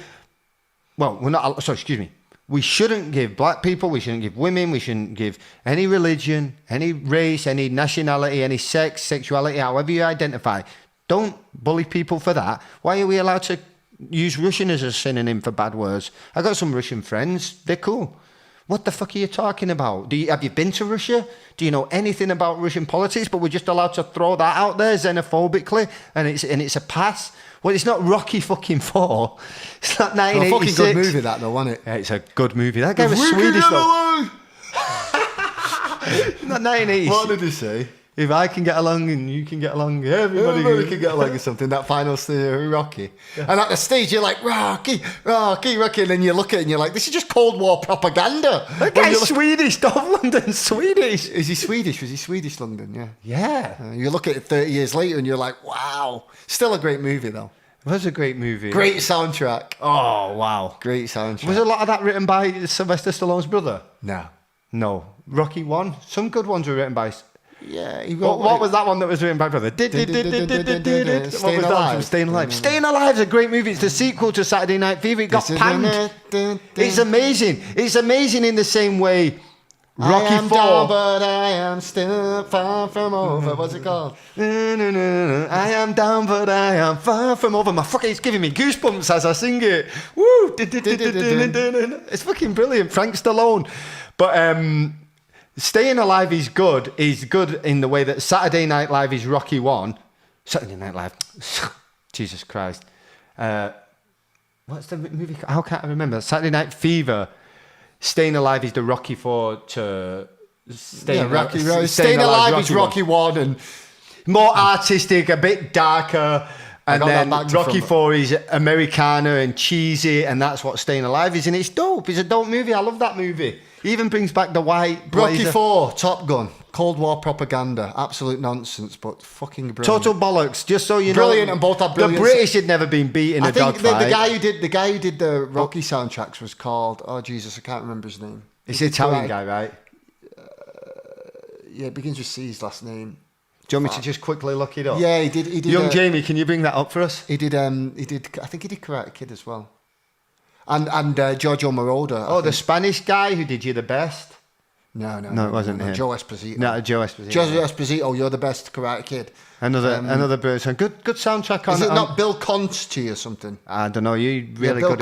Well, we're not... Sorry, excuse me. We shouldn't give black people, we shouldn't give women, we shouldn't give any religion, any race, any nationality, any sex, sexuality, however you identify. Don't bully people for that. Why are we allowed to use Russian as a synonym for bad words? I got some Russian friends. They're cool. What the fuck are you talking about? Have you been to Russia? Do you know anything about Russian politics? But we're just allowed to throw that out there xenophobically, and it's a pass. Well, it's not Rocky fucking 4. It's not 1986. A fucking good movie that though, wasn't it? Yeah, it's a good movie. That guy was Swedish though. Not 1986. What did he say? If I can get along and you can get along, everybody can get along or something. That final scene of Rocky. Yeah. And at the stage, you're like, Rocky. And then you look at it and you're like, this is just Cold War propaganda. That guy's Swedish. Dov London's Swedish. Is he Swedish? Was he Swedish, London? Yeah. Yeah. You look at it 30 years later and you're like, wow. Still a great movie, though. It was a great movie. Great soundtrack. Oh, wow. Great soundtrack. Was a lot of that written by Sylvester Stallone's brother? No. Rocky 1? Some good ones were written by... Yeah. What was that one that was written by brother? What was that from Staying Alive? Staying Alive is a great movie. It's the sequel to Saturday Night Fever. It got panned. It's amazing. It's amazing in the same way Rocky 4. I am down, but I am still far from over. What's it called? I am down, but I am far from over. It's giving me goosebumps as I sing it. Woo! It's fucking brilliant. Frank Stallone. But Staying Alive is good in the way that Saturday Night Live is Rocky 1. Saturday Night Live. Jesus Christ. What's the movie? How can't I remember? Saturday Night Fever. Staying Alive is the Rocky 4 to... Staying Alive is Rocky 1 and... More artistic, a bit darker. And then Rocky 4 is Americana and cheesy, and that's what Staying Alive is. And it's dope. It's a dope movie. I love that movie. Even brings back the white blazer. Rocky 4, Top Gun, Cold War propaganda, absolute nonsense, but fucking brilliant. Total bollocks. Just so you know, brilliant, and both have brilliant. The British had never been beaten in a dogfight. The guy who did the Rocky soundtracks was called. Oh Jesus, I can't remember his name. It's an Italian guy, right? Yeah, it begins with C. His last name. Do you want me to just quickly look it up? Yeah, he did. Young Jamie, can you bring that up for us? He did. I think he did Karate Kid as well. And Giorgio Moroder. Oh, the Spanish guy who did You the Best? No, it wasn't him. Joe Esposito. No, Joe Esposito. Joe Esposito, You're the Best Karate Kid. Another British. Good soundtrack on. Is it not Bill Conti or something? I don't know. You really good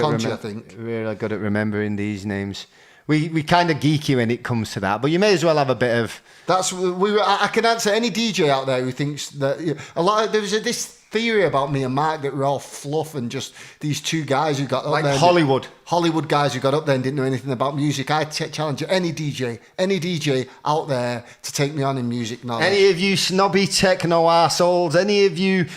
really good at remembering these names. We kind of geeky when it comes to that, but you may as well have a bit of. I can answer any DJ out there who thinks that a lot. There was this theory about me and Mark that we're all fluff and just these two guys who got up Like there. Hollywood guys who got up there and didn't know anything about music. I challenge any DJ out there to take me on in music knowledge. Any of you snobby techno arseholes, any of you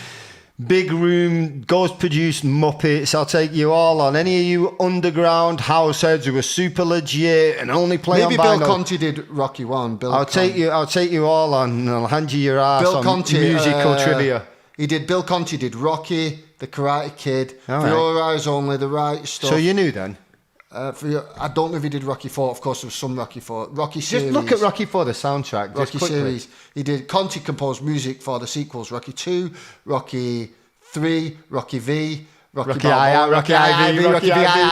big room ghost produced muppets, I'll take you all on. Any of you underground house heads who are super legit and only play Maybe on vinyl. Bill Conti did Rocky 1. I'll take you all on, and I'll hand you your ass Bill on Conti, musical trivia. Bill Conti did Rocky, The Karate Kid, All For right. Your Eyes Only, The Right Stuff. So you knew then? I don't know if he did Rocky 4. Of course, there was some Rocky 4. Rocky Just series. look at Rocky for the soundtrack. Just Rocky quickly. series. He did. Conti composed music for the sequels: Rocky 2, Rocky 3, Rocky V, Rocky Rocky Balboa, I, Rocky IV, Rocky V, Rocky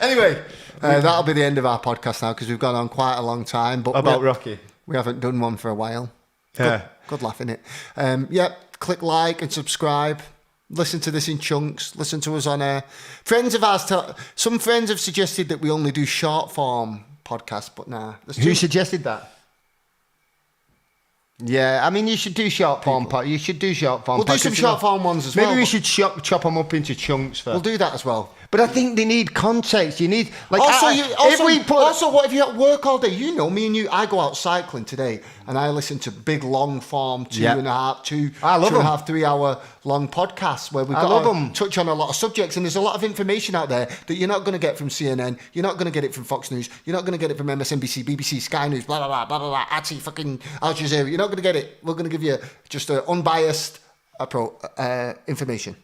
Anyway, that'll be the end of our podcast now because we've gone on quite a long time. But About Rocky. we haven't done one for a while. Yeah. Good laugh, innit? Click like and subscribe. Listen to this in chunks. Listen to us on air. Friends of ours, some friends have suggested that we only do short form podcasts, but nah. Who suggested that? Yeah, I mean, you should do short form. You should do short form. We'll do some short form ones as well. Maybe we should chop them up into chunks first. We'll do that as well. But I think they need context. You need like Also, what if you're at work all day? You know, me and you. I go out cycling today, and I listen to big, long form, 2.5, 3 hour long podcasts where we've got to touch on a lot of subjects. And there's a lot of information out there that you're not going to get from CNN. You're not going to get it from Fox News. You're not going to get it from MSNBC, BBC, Sky News, blah blah blah blah blah. Actually, fucking Al Jazeera. You're not going to get it. We're going to give you just an unbiased information.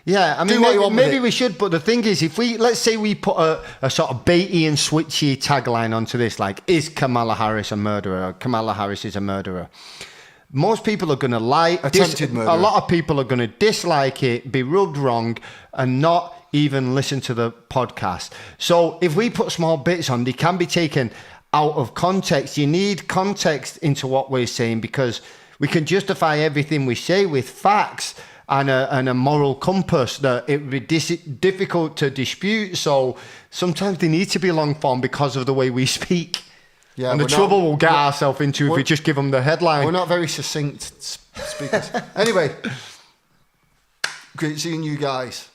Yeah, I mean, maybe we should, but the thing is, let's say we put a sort of baity and switchy tagline onto this, like, is Kamala Harris a murderer? Or Kamala Harris is a murderer. Most people are going to attempted murder. A lot of people are going to dislike it, be rubbed wrong, and not even listen to the podcast. So if we put small bits on, they can be taken out of context. You need context into what we're saying because we can justify everything we say with facts and a moral compass that it would be difficult to dispute. So sometimes they need to be long form because of the way we speak. Yeah, and the trouble we'll get ourselves into if we just give them the headline. We're not very succinct speakers. Anyway, great seeing you guys.